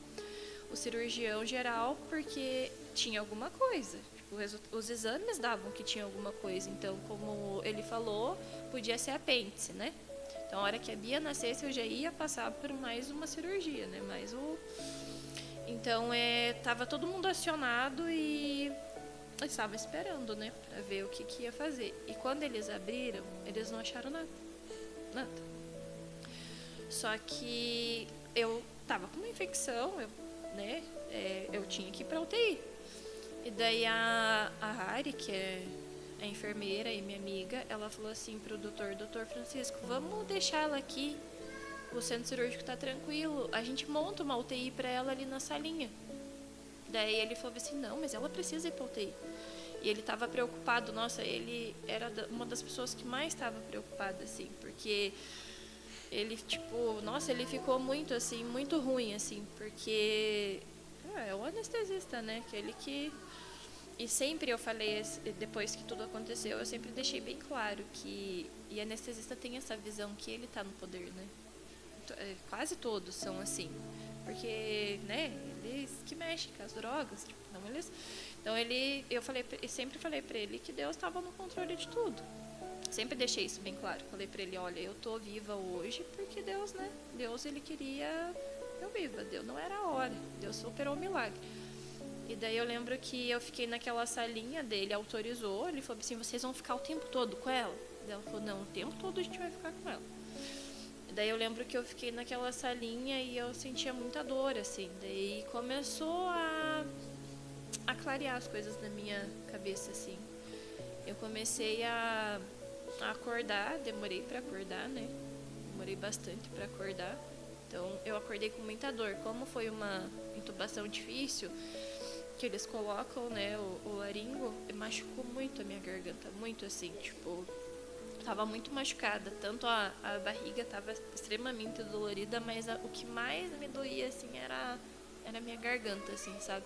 C: O cirurgião geral, porque tinha alguma coisa. Tipo, os exames davam que tinha alguma coisa. Então, como ele falou, podia ser apêndice, né? Então, a hora que a Bia nascesse, eu já ia passar por mais uma cirurgia, né? Então, tava todo mundo acionado e eu estava esperando, né? Pra ver o que ia fazer. E quando eles abriram, eles não acharam nada. Nada. Só que eu tava com uma infecção, né? Eu tinha que ir pra UTI. E daí a Hari, que é a enfermeira e minha amiga, ela falou assim pro doutor Francisco, vamos deixar ela aqui, o centro cirúrgico tá tranquilo, a gente monta uma UTI pra ela ali na salinha. Daí ele falou assim, não, mas ela precisa ir pra UTI. E ele tava preocupado, nossa, ele era uma das pessoas que mais estava preocupada, assim, porque ele, tipo, nossa, ele ficou muito, assim, muito ruim, assim, porque é o anestesista, né, aquele que... E sempre eu falei, depois que tudo aconteceu, eu sempre deixei bem claro que... E anestesista tem essa visão que ele tá no poder, né? Quase todos são assim. Porque, né, eles que mexem com as drogas, tipo, não eles... Então eu sempre falei pra ele que Deus estava no controle de tudo. Sempre deixei isso bem claro. Falei pra ele, olha, eu tô viva hoje porque Deus, né? Deus, ele queria eu viva. Deus não era a hora. Deus operou o milagre. E daí eu lembro que eu fiquei naquela salinha dele, autorizou, ele falou assim, vocês vão ficar o tempo todo com ela? Daí ela falou, não, o tempo todo a gente vai ficar com ela. E daí eu lembro que eu fiquei naquela salinha e eu sentia muita dor, assim. Daí começou a clarear as coisas na minha cabeça, assim. Eu comecei a acordar, demorei pra acordar, né? Demorei bastante pra acordar. Então eu acordei com muita dor. Como foi uma intubação difícil, que eles colocam, né, o laringo, machucou muito a minha garganta, muito assim, tipo, tava muito machucada, tanto a barriga tava extremamente dolorida, mas o que mais me doía, assim, era a minha garganta, assim, sabe?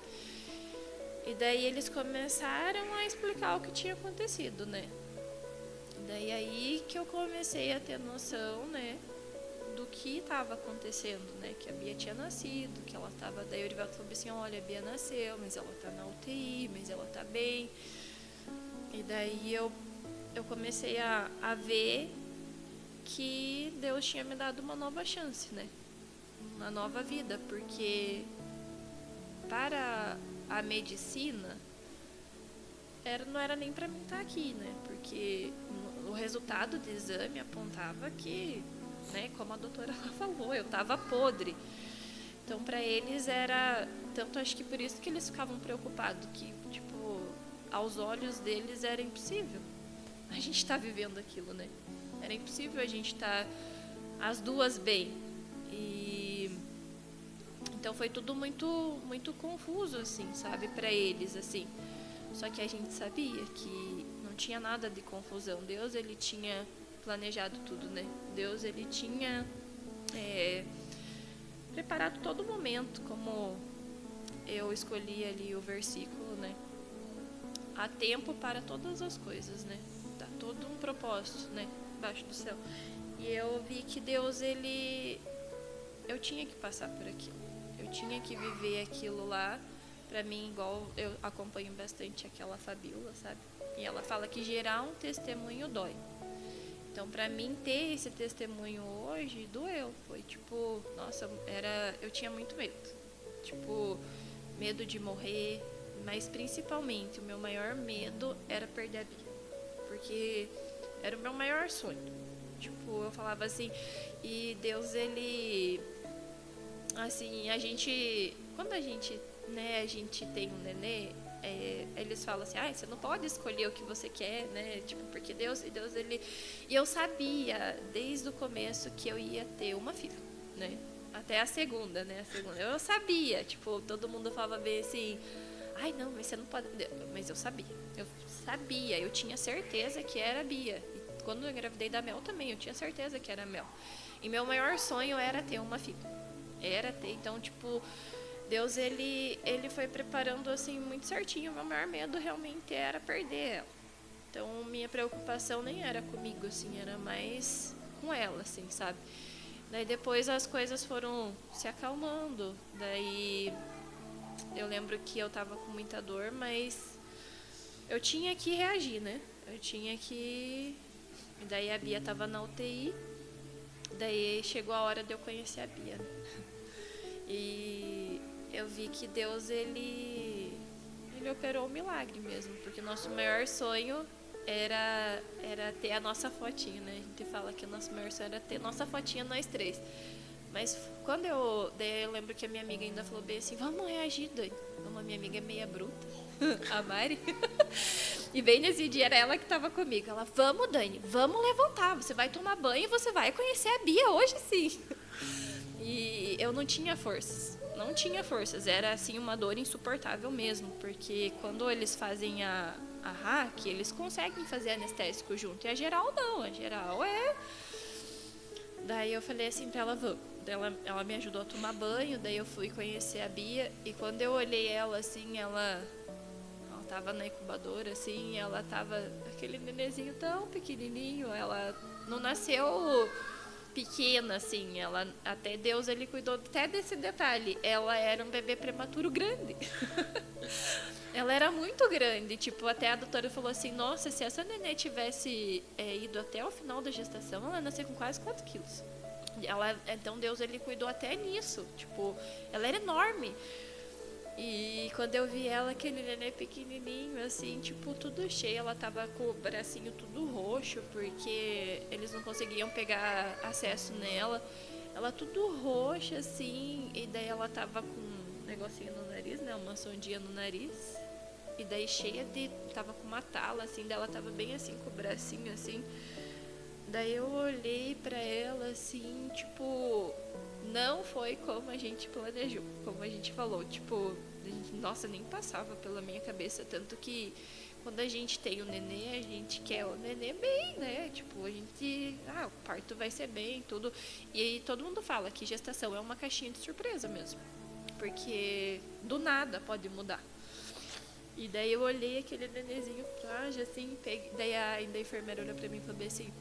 C: E daí eles começaram a explicar o que tinha acontecido, né? Daí aí que eu comecei a ter noção, né, do que estava acontecendo, né? Que a Bia tinha nascido, que ela estava... Daí o Erivelto falou assim, olha, a Bia nasceu, mas ela tá na UTI, mas ela tá bem. E daí eu comecei a ver que Deus tinha me dado uma nova chance, né? Uma nova vida, porque para a medicina não era nem para mim estar aqui, né? Porque o resultado do exame apontava que, né, como a doutora falou, eu tava podre. Então, para eles era... Tanto acho que por isso que eles ficavam preocupados, que, tipo, aos olhos deles era impossível a gente tá vivendo aquilo, né? Era impossível a gente tá as duas bem. E... Então, foi tudo muito, muito confuso, assim, sabe? Para eles, assim. Só que a gente sabia que não tinha nada de confusão. Deus, ele tinha planejado tudo, né? Deus, ele tinha preparado todo momento, como eu escolhi ali o versículo, né? Há tempo para todas as coisas, né? Tá todo um propósito, né? Embaixo do céu. E eu vi que Deus, eu tinha que passar por aquilo. Eu tinha que viver aquilo lá. Pra mim, igual eu acompanho bastante aquela Fabiola, sabe? E ela fala que gerar um testemunho dói. Então, pra mim, ter esse testemunho hoje, doeu. Foi tipo, nossa, eu tinha muito medo. Tipo, medo de morrer. Mas, principalmente, o meu maior medo era perder a Bia. Porque era o meu maior sonho. Tipo, eu falava assim, e Deus, ele... Assim, quando a gente tem um nenê, eles falam assim, você não pode escolher o que você quer, né? Tipo, porque Deus, ele... E eu sabia, desde o começo, que eu ia ter uma filha, né? Até a segunda, né? Eu sabia, tipo, todo mundo falava bem assim, não, mas você não pode... Mas eu sabia, eu tinha certeza que era a Bia. E quando eu engravidei da Mel também, eu tinha certeza que era a Mel. E meu maior sonho era ter uma filha. Então, tipo, Deus, ele foi preparando, assim, muito certinho. O meu maior medo realmente era perder ela. Então, minha preocupação nem era comigo, assim, era mais com ela, assim, sabe? Daí depois as coisas foram se acalmando. Daí eu lembro que eu tava com muita dor, mas eu tinha que reagir, né? E daí a Bia tava na UTI. Daí chegou a hora de eu conhecer a Bia, né? E eu vi que Deus, ele operou um milagre mesmo, porque o nosso maior sonho era ter a nossa fotinha, né? A gente fala que o nosso maior sonho era ter nossa fotinha nós três. Mas daí eu lembro que a minha amiga ainda falou bem assim, vamos reagir, Dani. Uma minha amiga é meia bruta, a Mari. E bem nesse dia era ela que estava comigo. Ela, vamos, Dani, vamos levantar. Você vai tomar banho e você vai conhecer a Bia hoje sim. E eu não tinha forças. Não tinha forças. Era assim uma dor insuportável mesmo. Porque quando eles fazem a hack, eles conseguem fazer anestésico junto. E a geral não. A geral é... Daí eu falei assim pra ela, vamos. Ela me ajudou a tomar banho. Daí eu fui conhecer a Bia. E quando eu olhei ela assim, ela tava na incubadora, assim, ela tava aquele nenenzinho tão pequenininho, ela não nasceu pequena, assim, ela, até Deus, ele cuidou até desse detalhe, ela era um bebê prematuro grande. Ela era muito grande, tipo, até a doutora falou assim, nossa, se essa nenê tivesse ido até o final da gestação, ela ia nascer com quase 4 quilos. Então Deus, ele cuidou até nisso, tipo, ela era enorme. E quando eu vi ela, aquele nenê pequenininho, assim, tipo, tudo cheio, ela tava com o bracinho tudo roxo, porque eles não conseguiam pegar acesso nela. Ela tudo roxa, assim, e daí ela tava com um negocinho no nariz, né, uma sondinha no nariz. E daí tava com uma tala, assim, daí ela tava bem assim, com o bracinho, assim. Daí eu olhei pra ela, assim, tipo... Não foi como a gente planejou, como a gente falou, tipo, nossa, nem passava pela minha cabeça, tanto que quando a gente tem o nenê, a gente quer o nenê bem, né, tipo, a gente, o parto vai ser bem, tudo, e aí todo mundo fala que gestação é uma caixinha de surpresa mesmo, porque do nada pode mudar. E daí eu olhei aquele nenenzinho frágil, assim, daí a enfermeira olhou pra mim e falou assim,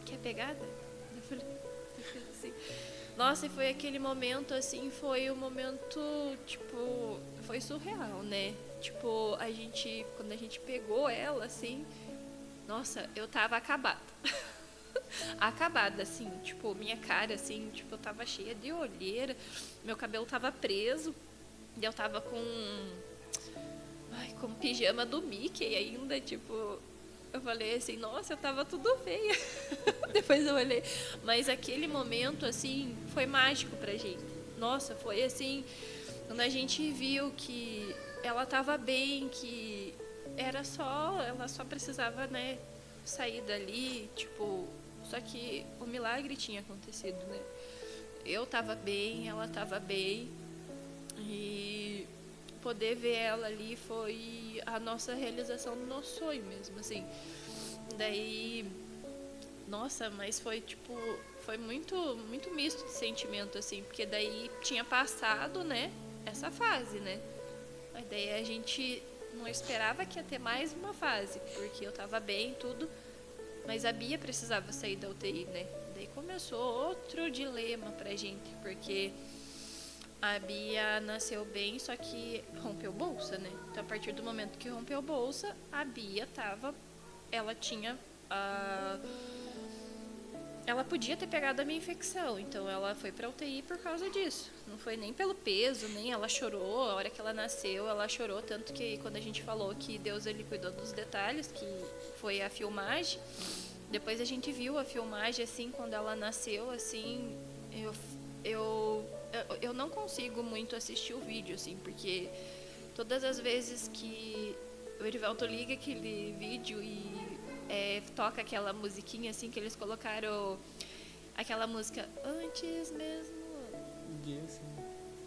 C: quer pegada? Eu falei assim... Nossa, e foi aquele momento, assim, foi um momento, tipo, foi surreal, né? Tipo, quando a gente pegou ela, assim, nossa, eu tava acabada. Acabada, assim, tipo, minha cara, assim, tipo, eu tava cheia de olheira, meu cabelo tava preso, e eu tava com pijama do Mickey ainda, tipo... Eu falei assim, nossa, eu tava tudo feia. Depois eu olhei. Mas aquele momento, assim, foi mágico pra gente. Nossa, foi assim, quando a gente viu que ela tava bem, que ela só precisava, né, sair dali, tipo, só que o milagre tinha acontecido, né? Eu tava bem, ela tava bem, e poder ver ela ali foi a nossa realização do nosso sonho mesmo, assim. Daí, nossa, mas foi tipo, foi muito, muito misto de sentimento, assim, porque daí tinha passado, né, essa fase, né. Aí daí a gente não esperava que ia ter mais uma fase, porque eu tava bem, tudo, mas a Bia precisava sair da UTI, né. Daí começou outro dilema pra gente, porque a Bia nasceu bem, só que rompeu bolsa, né? Então, a partir do momento que rompeu bolsa, a Bia ela tinha ela podia ter pegado a minha infecção, então ela foi pra UTI por causa disso. Não foi nem pelo peso, nem ela chorou, a hora que ela nasceu, ela chorou, tanto que quando a gente falou que Deus, ele cuidou dos detalhes, que foi a filmagem, depois a gente viu a filmagem, assim, quando ela nasceu, assim, eu não consigo muito assistir o vídeo, assim, porque todas as vezes que o Erivelto liga aquele vídeo e toca aquela musiquinha, assim, que eles colocaram, aquela música, antes mesmo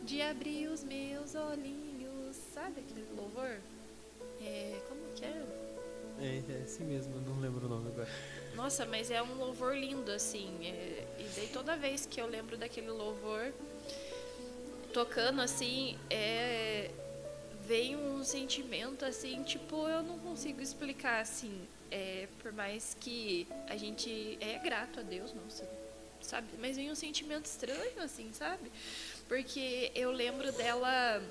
C: de abrir os meus olhinhos, sabe aquele louvor? Como que é?
A: É assim mesmo, eu não lembro o nome agora.
C: Nossa, mas é um louvor lindo, assim, e daí toda vez que eu lembro daquele louvor tocando, assim, vem um sentimento, assim, tipo, eu não consigo explicar, assim, por mais que a gente é grato a Deus, nossa, sabe, mas vem um sentimento estranho, assim, sabe, porque eu lembro dela,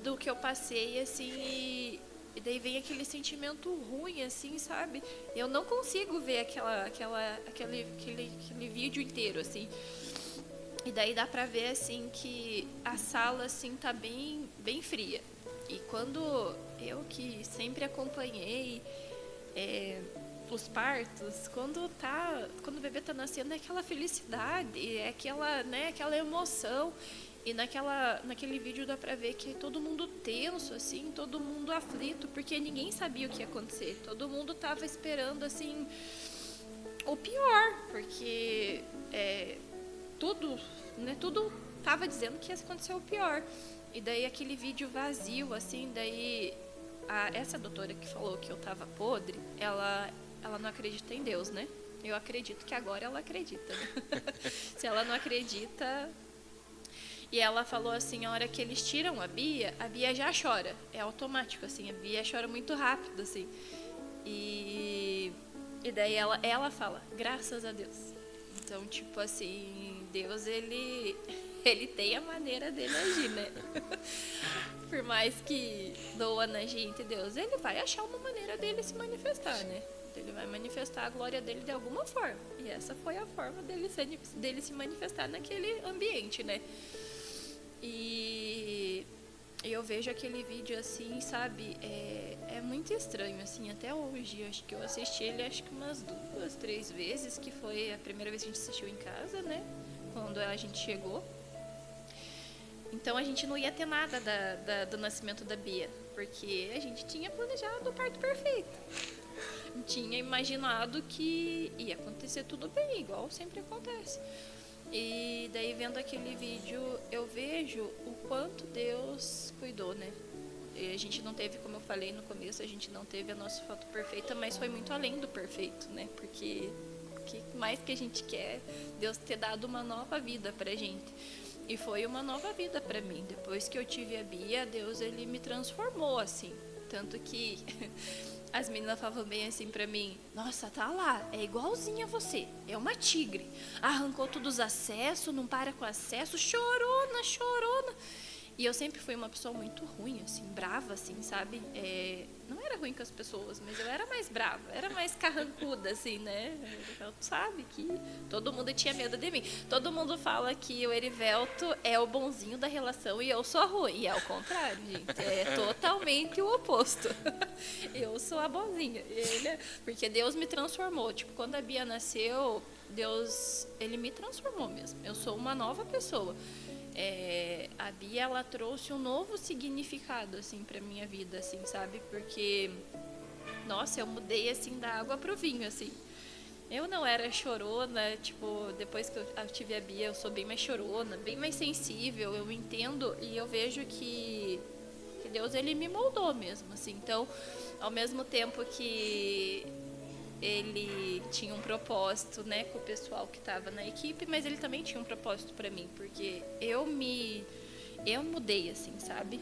C: do que eu passei, assim, e daí vem aquele sentimento ruim, assim, sabe? Eu não consigo ver aquele vídeo inteiro, assim. E daí dá pra ver, assim, que a sala, assim, tá bem, bem fria. E quando eu que sempre acompanhei os partos, quando o bebê tá nascendo, é aquela felicidade, é aquela, né, aquela emoção. E naquele vídeo dá pra ver que todo mundo tenso, assim, todo mundo aflito, porque ninguém sabia o que ia acontecer. Todo mundo tava esperando, assim, o pior, porque tudo tava dizendo que ia acontecer o pior. E daí aquele vídeo vazio, assim, daí essa doutora que falou que eu tava podre, ela não acredita em Deus, né? Eu acredito que agora ela acredita, né? Se ela não acredita... E ela falou assim, a hora que eles tiram a Bia já chora. É automático, assim, a Bia chora muito rápido, assim. E daí ela fala, graças a Deus. Então, tipo assim, Deus, ele tem a maneira dele agir, né? Por mais que doa na gente, Deus, ele vai achar uma maneira dele se manifestar, né? Ele vai manifestar a glória dele de alguma forma. E essa foi a forma dele se manifestar naquele ambiente, né? E eu vejo aquele vídeo assim, sabe? É muito estranho, assim, até hoje. Eu acho que eu assisti ele acho que umas 2, 3 vezes, que foi a primeira vez que a gente assistiu em casa, né? Quando a gente chegou. Então a gente não ia ter nada do nascimento da Bia, porque a gente tinha planejado o parto perfeito. Tinha imaginado que ia acontecer tudo bem, igual sempre acontece. E daí vendo aquele vídeo, eu vejo o quanto Deus cuidou, né? E a gente não teve, como eu falei no começo, a gente não teve a nossa foto perfeita, mas foi muito além do perfeito, né? Porque o que mais que a gente quer? Deus ter dado uma nova vida pra gente. E foi uma nova vida pra mim. Depois que eu tive a Bia, Deus, ele me transformou, assim. Tanto que... As meninas falavam bem assim pra mim, nossa, tá lá, é igualzinha a você, é uma tigre. Arrancou todos os acessos, não para com acesso, chorona. E eu sempre fui uma pessoa muito ruim, assim, brava, assim, sabe? Não era ruim com as pessoas, mas eu era mais brava, era mais carrancuda, assim, né? Eu sabe que todo mundo tinha medo de mim. Todo mundo fala que o Erivelto é o bonzinho da relação e eu sou ruim. E é o contrário, gente. É totalmente o oposto. Eu sou a bonzinha. Porque Deus me transformou. Tipo, quando a Bia nasceu, Deus, ele me transformou mesmo. Eu sou uma nova pessoa. A Bia, ela trouxe um novo significado, assim, pra minha vida, assim, sabe? Porque, nossa, eu mudei, assim, da água pro vinho, assim. Eu não era chorona, tipo, depois que eu tive a Bia, eu sou bem mais chorona, bem mais sensível, eu entendo e eu vejo que Deus, ele me moldou mesmo, assim. Então, ao mesmo tempo que ele tinha um propósito, né, com o pessoal que estava na equipe, mas ele também tinha um propósito para mim, porque eu mudei, assim, sabe?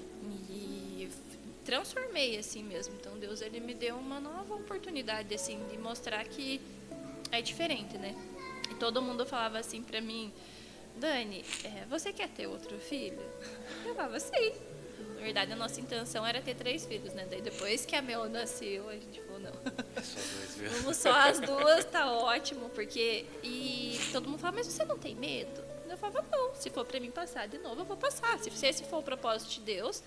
C: E transformei, assim mesmo. Então Deus, ele me deu uma nova oportunidade, assim, de mostrar que é diferente, né? E todo mundo falava assim para mim, Dani, você quer ter outro filho? Eu falava, sim. Na verdade, a nossa intenção era ter 3 filhos, né? Daí depois que a Mel nasceu, a gente falou, não.
B: Só 2 mesmo.
C: Vamos só as 2, tá ótimo, porque... E todo mundo fala, mas você não tem medo? Eu falava, não, se for pra mim passar de novo, eu vou passar. Se esse for o propósito de Deus,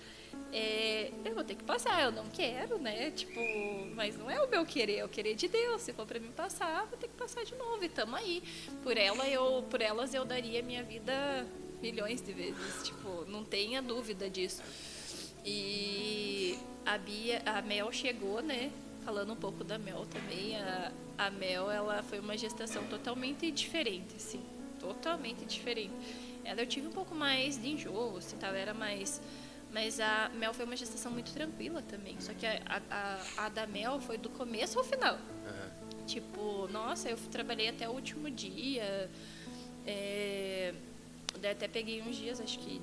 C: eu vou ter que passar. Eu não quero, né? Tipo, mas não é o meu querer, é o querer de Deus. Se for pra mim passar, eu vou ter que passar de novo. E tamo aí. Por elas eu daria minha vida milhões de vezes. Tipo, não tenha dúvida disso. E a Mel chegou, né? Falando um pouco da Mel também, a Mel, ela foi uma gestação totalmente diferente, assim, totalmente diferente. Eu tive um pouco mais de enjoo, assim, tá? Era mais... Mas a Mel foi uma gestação muito tranquila também, só que a da Mel foi do começo ao final. Uhum. Tipo, nossa, eu trabalhei até o último dia, até peguei uns dias, acho que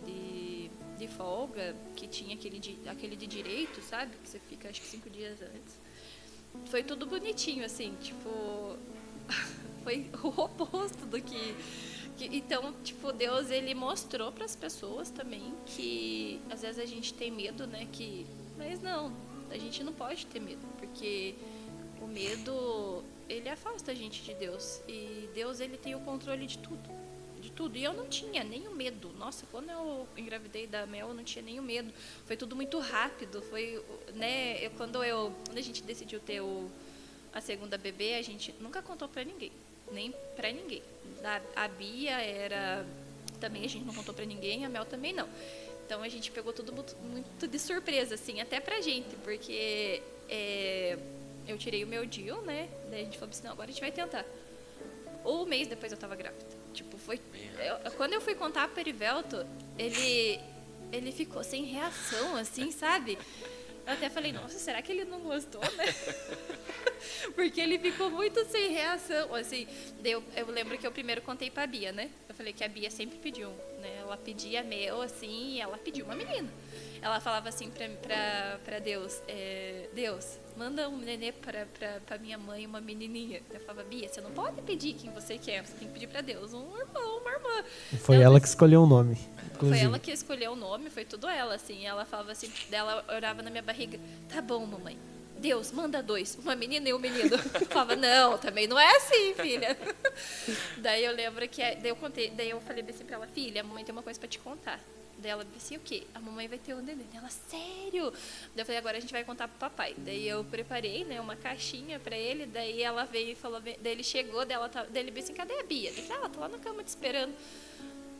C: de folga, que tinha aquele de direito, sabe? Que você fica, acho que 5 dias antes. Foi tudo bonitinho, assim, tipo... Foi o oposto do que... Então, tipo, Deus, ele mostrou para as pessoas também que... Às vezes a gente tem medo, né? Mas não, A gente não pode ter medo, porque o medo, ele afasta a gente de Deus. E Deus, ele tem o controle de tudo. De tudo. E eu não tinha nenhum medo. Nossa, quando eu engravidei da Mel, eu não tinha nenhum medo. Foi tudo muito rápido. Foi, né, quando a gente decidiu ter a segunda bebê, a gente nunca contou pra ninguém. Nem pra ninguém. A Bia era... Também a gente não contou pra ninguém, a Mel também não. Então a gente pegou tudo muito de surpresa, assim, até pra gente, porque eu tirei o meu DIU, né? Daí a gente falou assim, não, agora a gente vai tentar. Um mês depois eu tava grávida. Tipo, foi... quando eu fui contar pro Erivelto, ele ficou sem reação, assim, sabe? Eu até falei, nossa, será que ele não gostou, né? Porque ele ficou muito sem reação, assim. Daí eu lembro que eu primeiro contei pra Bia, né? Eu falei que a Bia sempre pediu, né? Ela pedia Mel, assim, e ela pediu uma menina. Ela falava assim pra Deus, Deus, manda um nenê pra minha mãe, uma menininha. Eu falava, Bia, você não pode pedir quem você quer, você tem que pedir pra Deus um irmão, uma irmã.
A: Foi ela que escolheu o nome. Inclusive.
C: Foi ela que escolheu o nome, foi tudo ela, assim. Ela falava assim, ela orava na minha barriga, tá bom, mamãe. Deus, manda 2, uma menina e um menino. Eu falava, não, também não é assim, filha. Daí eu lembro que, daí eu falei assim pra ela, filha, a mamãe tem uma coisa pra te contar. Daí ela disse, o quê? A mamãe vai ter um neném. Ela, sério? Daí eu falei, agora a gente vai contar pro papai. Daí eu preparei, né, uma caixinha pra ele, daí ela veio e falou, daí ele chegou, daí ele disse assim, cadê a Bia? Eu falei, ela tá lá na cama te esperando.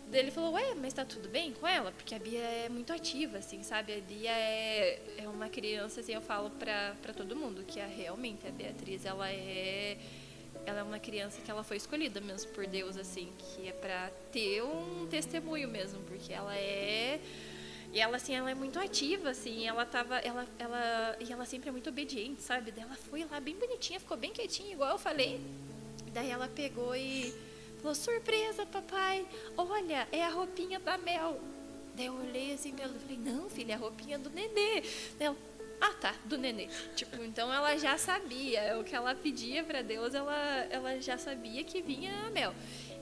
C: Daí ele falou, ué, mas tá tudo bem com ela? Porque a Bia é muito ativa, assim, sabe? A Bia é uma criança, assim, eu falo pra todo mundo, que realmente a Beatriz, ela é uma criança que ela foi escolhida mesmo por Deus, assim, que é pra ter um testemunho mesmo, porque ela é... E ela, assim, ela é muito ativa, assim, e ela sempre é muito obediente, sabe? Daí ela foi lá bem bonitinha, ficou bem quietinha, igual eu falei. Daí ela pegou e... falou, surpresa, papai, olha, é a roupinha da Mel. Daí eu olhei assim pra ela e falei, não, filha, é a roupinha do nenê. Daí ela, ah, tá, do nenê. Tipo, então ela já sabia, o que ela pedia pra Deus, ela já sabia que vinha a Mel.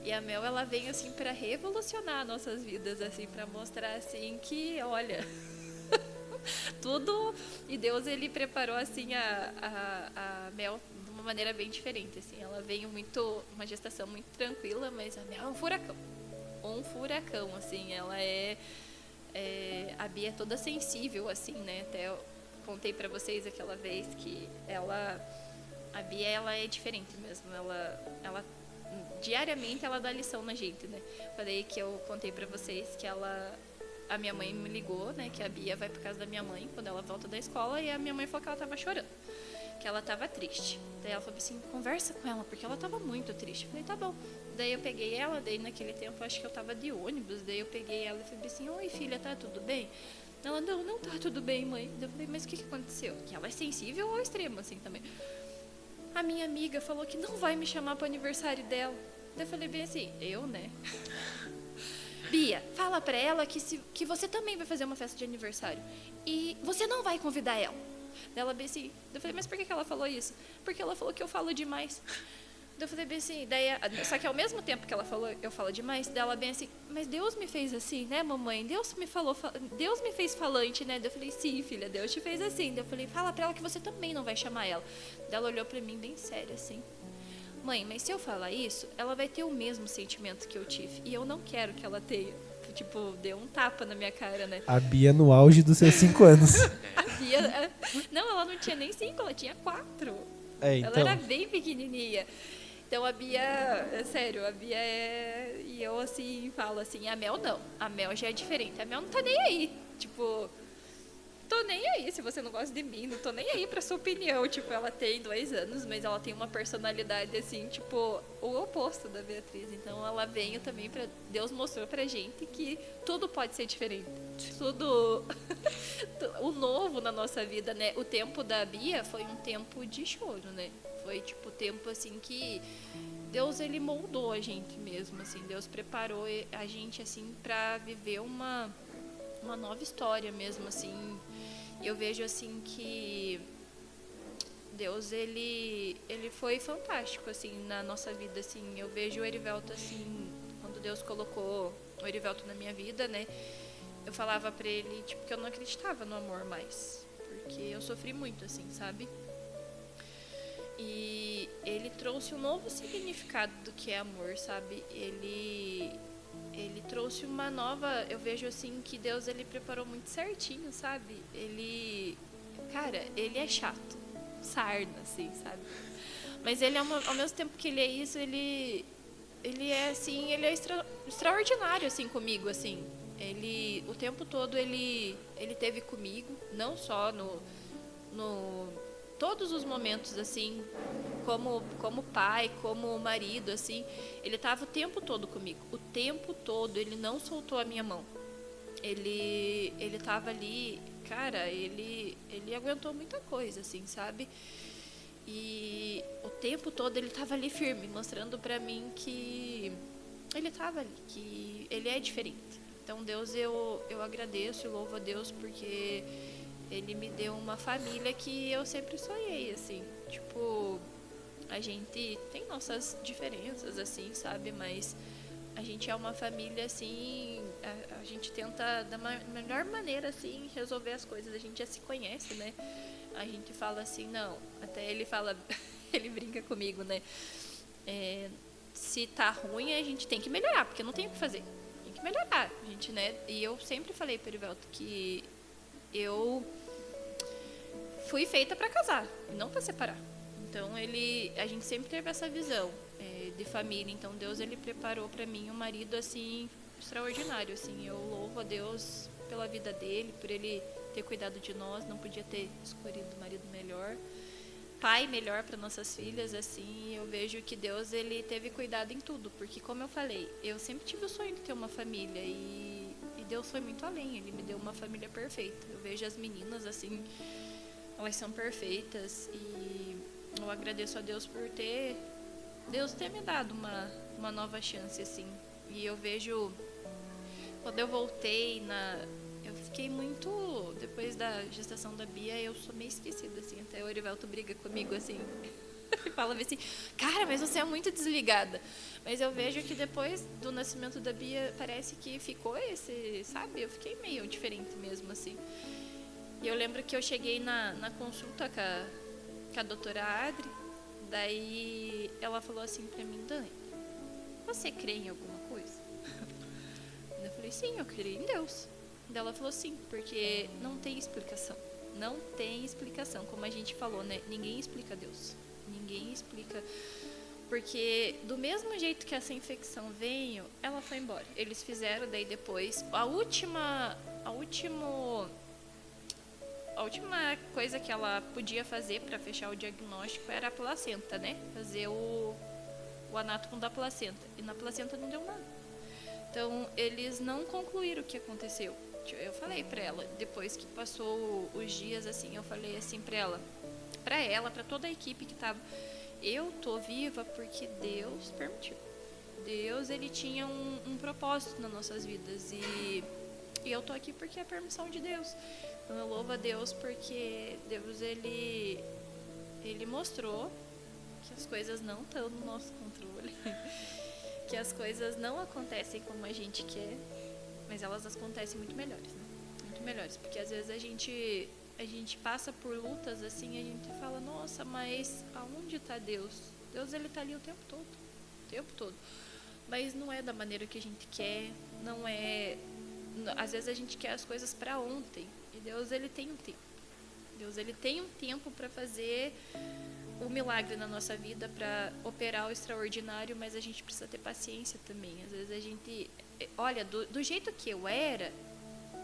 C: E a Mel, ela vem, assim, pra revolucionar nossas vidas, assim, pra mostrar, assim, que, olha... tudo... E Deus, ele preparou, assim, a Mel... uma maneira bem diferente, assim, ela veio uma gestação muito tranquila, mas a Mel é um furacão, assim, ela a Bia é toda sensível, assim, né, até eu contei pra vocês aquela vez que a Bia, ela é diferente mesmo, ela diariamente ela dá lição na gente, né, falei que eu contei pra vocês que a minha mãe me ligou, né, que a Bia vai pra casa da minha mãe quando ela volta da escola, e a minha mãe falou que ela tava chorando, que ela tava triste. Daí ela falou assim, conversa com ela, porque ela tava muito triste. Eu falei, tá bom. Daí eu peguei ela, daí naquele tempo acho que eu tava de ônibus, daí eu peguei ela e falei assim, oi filha, tá tudo bem? Ela, não tá tudo bem, mãe. Daí eu falei, mas o que aconteceu? Que ela é sensível ao extremo, assim, também. A minha amiga falou que não vai me chamar pro aniversário dela. Daí eu falei bem assim, eu, né? Bia, fala pra ela que você também vai fazer uma festa de aniversário. E você não vai convidar ela. Ela bem assim, eu falei, mas por que ela falou isso? Porque ela falou que eu falo demais. Eu falei bem assim, só que ao mesmo tempo que ela falou, eu falo demais, dela bem assim, mas Deus me fez assim, né, mamãe? Deus me fez falante, né? Eu falei, sim, filha, Deus te fez assim. Eu falei, fala pra ela que você também não vai chamar ela. Ela olhou pra mim bem séria, assim. Mãe, mas se eu falar isso, ela vai ter o mesmo sentimento que eu tive. E eu não quero que ela tenha. Tipo, deu um tapa na minha cara, né?
A: A Bia no auge dos seus 5 anos.
C: A Bia... Não, ela não tinha nem 5, ela tinha 4.
A: Então.
C: Ela era bem pequenininha. Então a Bia, sério, a Bia é... E eu, assim, falo assim, a Mel não. A Mel já é diferente. A Mel não tá nem aí. Tipo... tô nem aí se você não gosta de mim, não tô nem aí pra sua opinião. Tipo, ela tem 2 anos, mas ela tem uma personalidade, assim, tipo, o oposto da Beatriz. Então, ela veio também pra... Deus mostrou pra gente que tudo pode ser diferente. Tudo... o novo na nossa vida, né? O tempo da Bia foi um tempo de choro, né? Foi, tipo, tempo, assim, que... Deus, ele moldou a gente mesmo, assim. Deus preparou a gente, assim, pra viver uma nova história mesmo, assim. Eu vejo, assim, que Deus, ele foi fantástico, assim, na nossa vida, assim. Eu vejo o Erivelto, assim, quando Deus colocou o Erivelto na minha vida, né? Eu falava pra ele, tipo, que eu não acreditava no amor mais. porque eu sofri muito, assim, sabe? E ele trouxe um novo significado do que é amor, sabe? Ele trouxe uma nova... Eu vejo, assim, que Deus, ele preparou muito certinho, sabe? Cara, ele é chato. Sarna, assim, sabe? Mas ele, ao mesmo tempo que ele é isso, ele é, assim, ele é extraordinário, assim, comigo, assim. O tempo todo, ele teve comigo, não só no todos os momentos, assim, como pai, como marido, assim, ele estava o tempo todo comigo, o tempo todo, ele não soltou a minha mão, ele estava ali, cara, ele aguentou muita coisa, assim, sabe? E o tempo todo ele estava ali firme, mostrando pra mim que ele estava ali, que ele é diferente. Então, Deus, eu agradeço e louvo a Deus porque ele me deu uma família que eu sempre sonhei, assim. Tipo, a gente tem nossas diferenças, assim, sabe? Mas a gente é uma família, assim, a gente tenta da melhor maneira, assim, resolver as coisas. A gente já se conhece, né? A gente fala assim, não, até ele fala, ele brinca comigo, né? Se tá ruim, a gente tem que melhorar, porque não tem o que fazer. Tem que melhorar, a gente, né? E eu sempre falei, Perivelto, que eu fui feita para casar, não para separar. Então a gente sempre teve essa visão de família. Então Deus, ele preparou para mim um marido assim extraordinário, assim. Eu louvo a Deus pela vida dele, por ele ter cuidado de nós, não podia ter escolhido um marido melhor, pai melhor para nossas filhas, assim. Eu vejo que Deus, ele teve cuidado em tudo, porque como eu falei, eu sempre tive o sonho de ter uma família e Deus foi muito além, ele me deu uma família perfeita. Eu vejo as meninas assim, elas são perfeitas e eu agradeço a Deus por Deus ter me dado uma nova chance, assim. E eu vejo, quando eu voltei eu fiquei muito, depois da gestação da Bia, eu sou meio esquecida, assim, até o Erivelto briga comigo, assim, e fala assim, cara, mas você é muito desligada. Mas eu vejo que depois do nascimento da Bia, parece que ficou sabe, eu fiquei meio diferente mesmo, assim. E eu lembro que eu cheguei na consulta com a doutora Adri, daí ela falou assim pra mim, Dani, você crê em alguma coisa? Eu falei, sim, eu creio em Deus. Daí ela falou, sim, porque não tem explicação. Não tem explicação, como a gente falou, né? Ninguém explica Deus. Ninguém explica. Porque do mesmo jeito que essa infecção veio, ela foi embora. Eles fizeram, daí depois, a última coisa que ela podia fazer para fechar o diagnóstico era a placenta, né? Fazer o anátomo da placenta. E na placenta não deu nada. Então, eles não concluíram o que aconteceu. Eu falei para ela, depois que passou os dias, assim, eu falei assim para ela, para toda a equipe que tava, eu tô viva porque Deus permitiu. Deus, ele tinha um propósito nas nossas vidas e eu tô aqui porque é a permissão de Deus. Então eu louvo a Deus porque Deus, ele mostrou que as coisas não estão no nosso controle, que as coisas não acontecem como a gente quer, mas elas acontecem muito melhores, né? Muito melhores, porque às vezes a gente passa por lutas assim, a gente fala, nossa, mas aonde está Deus? Deus, ele está ali o tempo todo, mas não é da maneira que a gente quer, não é, às vezes a gente quer as coisas para ontem, e Deus, ele tem um tempo. Deus, ele tem um tempo para fazer o milagre na nossa vida, para operar o extraordinário, mas a gente precisa ter paciência também. Às vezes a gente, olha, do jeito que eu era,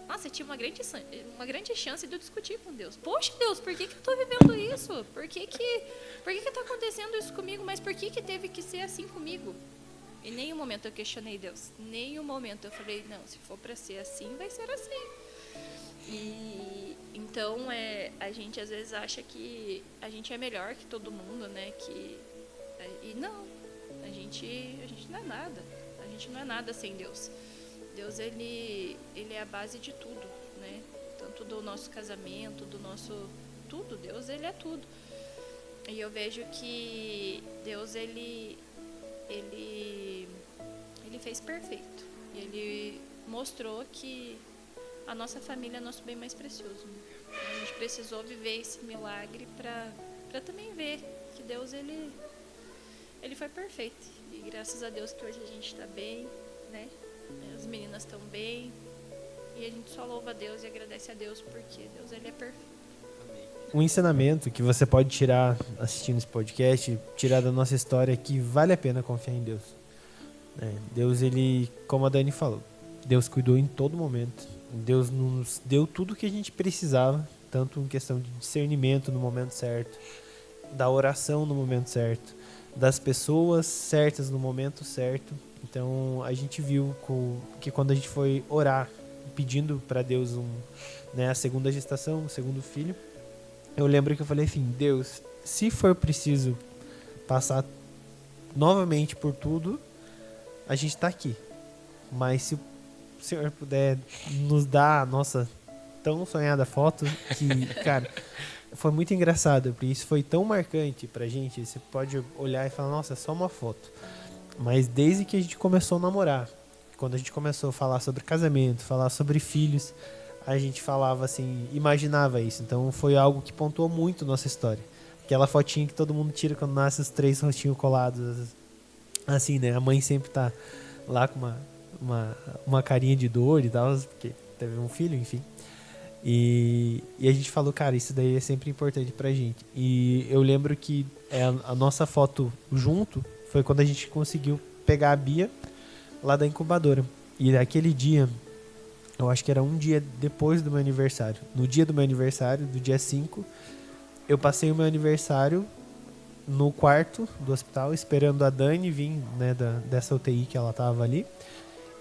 C: nossa, eu tinha uma grande chance de eu discutir com Deus. Poxa, Deus, por que eu estou vivendo isso? Por que está acontecendo isso comigo? Mas por que teve que ser assim comigo? Em nenhum momento eu questionei Deus. Em nenhum momento eu falei, não, se for para ser assim, vai ser assim. E então a gente às vezes acha que a gente é melhor que todo mundo, né? E não, a gente não é nada. A gente não é nada sem Deus. Deus, ele é a base de tudo, né? Tanto do nosso casamento, do nosso tudo. Deus, ele é tudo. E eu vejo que Deus, ele fez perfeito. E ele mostrou que a nossa família é nosso bem mais precioso, né? A gente precisou viver esse milagre para também ver que Deus, ele foi perfeito. E graças a Deus que hoje a gente está bem, né? As meninas estão bem. E a gente só louva a Deus e agradece a Deus porque Deus, ele é perfeito.
A: Um ensinamento que você pode tirar assistindo esse podcast, tirar da nossa história, é que vale a pena confiar em Deus. Deus, ele, como a Dani falou, Deus cuidou em todo momento. Deus nos deu tudo o que a gente precisava, tanto em questão de discernimento no momento certo, da oração no momento certo, das pessoas certas no momento certo. Então a gente viu que quando a gente foi orar, pedindo para Deus a segunda gestação, o segundo filho, eu lembro que eu falei assim: Deus, se for preciso passar novamente por tudo, a gente está aqui. Mas se o Senhor puder nos dar a nossa tão sonhada foto, que, cara, foi muito engraçado, porque isso foi tão marcante pra gente. Você pode olhar e falar, nossa, é só uma foto. Mas desde que a gente começou a namorar, quando a gente começou a falar sobre casamento, falar sobre filhos, a gente falava assim, imaginava isso. Então foi algo que pontuou muito nossa história. Aquela fotinha que todo mundo tira quando nasce, os 3 rostinhos colados, assim, né? A mãe sempre tá lá com uma carinha de dor e tal, porque teve um filho, enfim. E a gente falou, cara, isso daí é sempre importante pra gente. E eu lembro que a nossa foto junto foi quando a gente conseguiu pegar a Bia lá da incubadora. E naquele dia, eu acho que era um dia depois do meu aniversário. No dia do meu aniversário, do dia 5, eu passei o meu aniversário no quarto do hospital, esperando a Dani vir, né, dessa UTI que ela tava ali,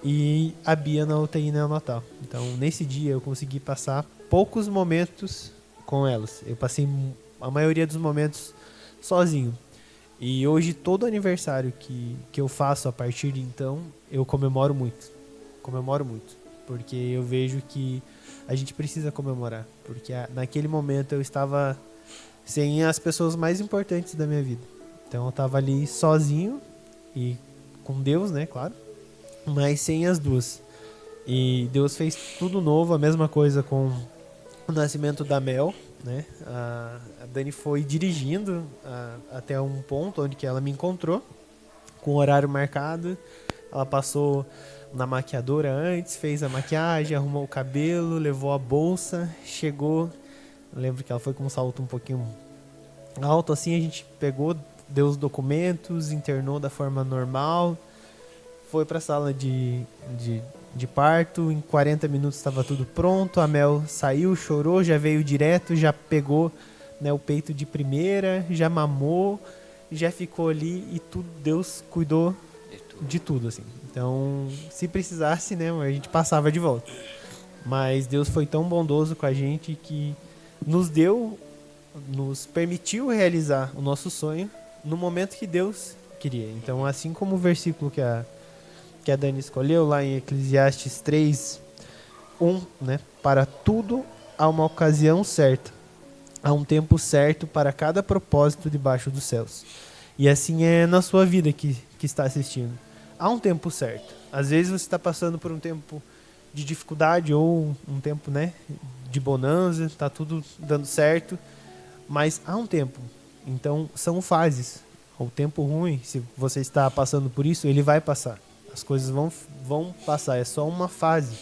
A: e a Bia na UTI neonatal. Então, nesse dia, eu consegui passar poucos momentos com elas. Eu passei a maioria dos momentos sozinho. E hoje, todo aniversário que eu faço a partir de então, eu comemoro muito. Comemoro muito. Porque eu vejo que a gente precisa comemorar. Porque naquele momento eu estava sem as pessoas mais importantes da minha vida. Então eu estava ali sozinho e com Deus, né, claro. Mas sem as duas. E Deus fez tudo novo, a mesma coisa com o nascimento da Mel, né? A Dani foi dirigindo até um ponto onde que ela me encontrou, com o horário marcado. Ela passou na maquiadora antes, fez a maquiagem, arrumou o cabelo, levou a bolsa, chegou. Eu lembro que ela foi com um salto um pouquinho alto, assim, a gente pegou, deu os documentos, internou da forma normal, foi para a sala de parto, em 40 minutos estava tudo pronto, a Mel saiu, chorou, já veio direto, já pegou, né, o peito de primeira, já mamou, já ficou ali e tudo, Deus cuidou de tudo, assim. Então, se precisasse, né, a gente passava de volta. Mas Deus foi tão bondoso com a gente que nos permitiu realizar o nosso sonho no momento que Deus queria. Então, assim como o versículo que a Dani escolheu lá em Eclesiastes 3:1, né? Para tudo há uma ocasião certa, há um tempo certo para cada propósito debaixo dos céus. E assim é na sua vida que está assistindo. Há um tempo certo. Às vezes você está passando por um tempo de dificuldade ou um tempo, né, de bonança, está tudo dando certo, mas há um tempo. Então são fases. O tempo ruim, se você está passando por isso, ele vai passar. As coisas vão passar, é só uma fase.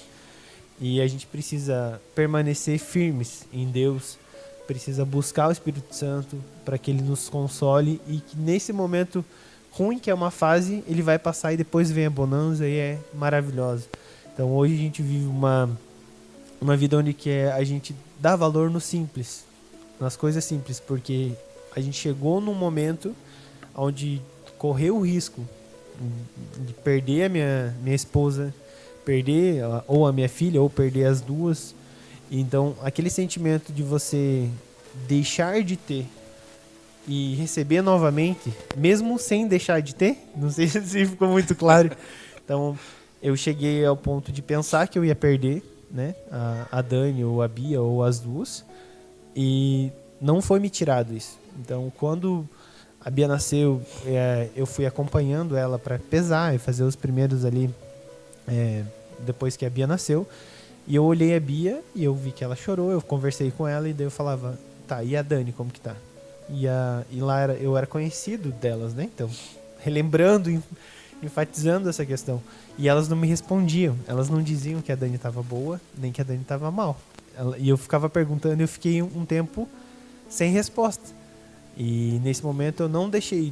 A: E a gente precisa permanecer firmes em Deus, precisa buscar o Espírito Santo para que ele nos console e que nesse momento ruim, que é uma fase, ele vai passar e depois vem a bonança e é maravilhosa. Então hoje a gente vive uma vida onde a gente dá valor no simples, nas coisas simples, porque a gente chegou num momento onde correu o risco de perder a minha esposa, perder ou a minha filha, ou perder as duas. Então, aquele sentimento de você deixar de ter e receber novamente, mesmo sem deixar de ter, não sei se ficou muito claro. Então, eu cheguei ao ponto de pensar que eu ia perder, né, a Dani, ou a Bia, ou as duas, e não foi me tirado isso. Então, quando a Bia nasceu, eu fui acompanhando ela para pesar e fazer os primeiros ali, depois que a Bia nasceu. E eu olhei a Bia e eu vi que ela chorou, eu conversei com ela e daí eu falava, tá, e a Dani, como que tá? E lá eu era conhecido delas, né? Então, relembrando, enfatizando essa questão. E elas não me respondiam, elas não diziam que a Dani estava boa, nem que a Dani estava mal. E eu ficava perguntando e eu fiquei um tempo sem resposta. E nesse momento eu não deixei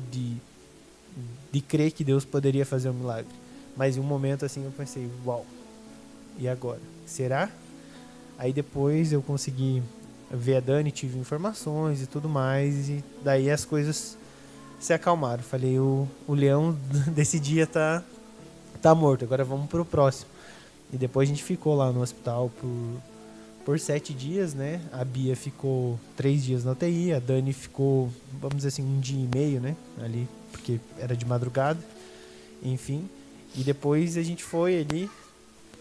A: de crer que Deus poderia fazer um milagre. Mas em um momento assim eu pensei, uau, e agora? Será? Aí depois eu consegui ver a Dani, tive informações e tudo mais, e daí as coisas se acalmaram. Falei, o leão desse dia tá morto, agora vamos pro próximo. E depois a gente ficou lá no hospital por 7 dias, né? A Bia ficou 3 dias na UTI, a Dani ficou, vamos dizer assim, 1 dia e meio, né? Ali, porque era de madrugada, enfim. E depois a gente foi ali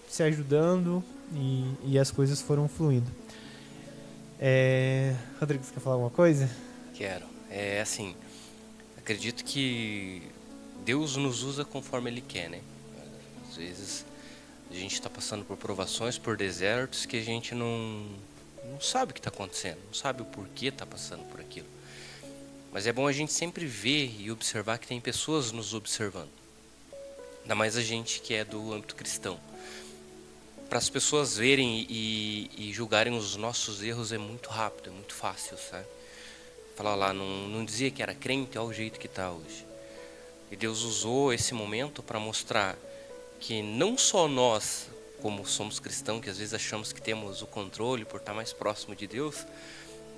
A: se ajudando e as coisas foram fluindo. Rodrigo, você quer falar alguma coisa?
B: Quero. É assim, acredito que Deus nos usa conforme Ele quer, né? Às vezes a gente está passando por provações, por desertos que a gente não sabe o que está acontecendo, não sabe o porquê está passando por aquilo. Mas é bom a gente sempre ver e observar que tem pessoas nos observando. Ainda mais a gente que é do âmbito cristão. Para as pessoas verem e julgarem os nossos erros é muito rápido, é muito fácil, sabe? Falar lá, não dizia que era crente, olha o jeito que está hoje. E Deus usou esse momento para mostrar que não só nós, como somos cristãos, que às vezes achamos que temos o controle por estar mais próximo de Deus,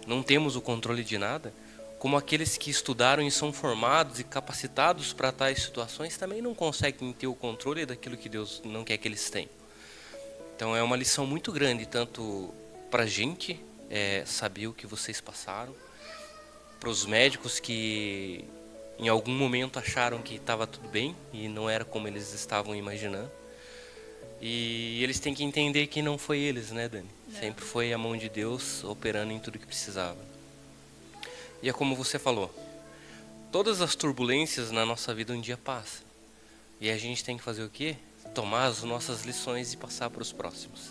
B: não temos o controle de nada, como aqueles que estudaram e são formados e capacitados para tais situações também não conseguem ter o controle daquilo que Deus não quer que eles tenham. Então é uma lição muito grande, tanto para a gente saber o que vocês passaram, para os médicos que em algum momento acharam que estava tudo bem e não era como eles estavam imaginando. E eles têm que entender que não foi eles, né, Dani? Não. Sempre foi a mão de Deus operando em tudo que precisava. E é como você falou, todas as turbulências na nossa vida um dia passam. E a gente tem que fazer o quê? Tomar as nossas lições e passar para os próximos.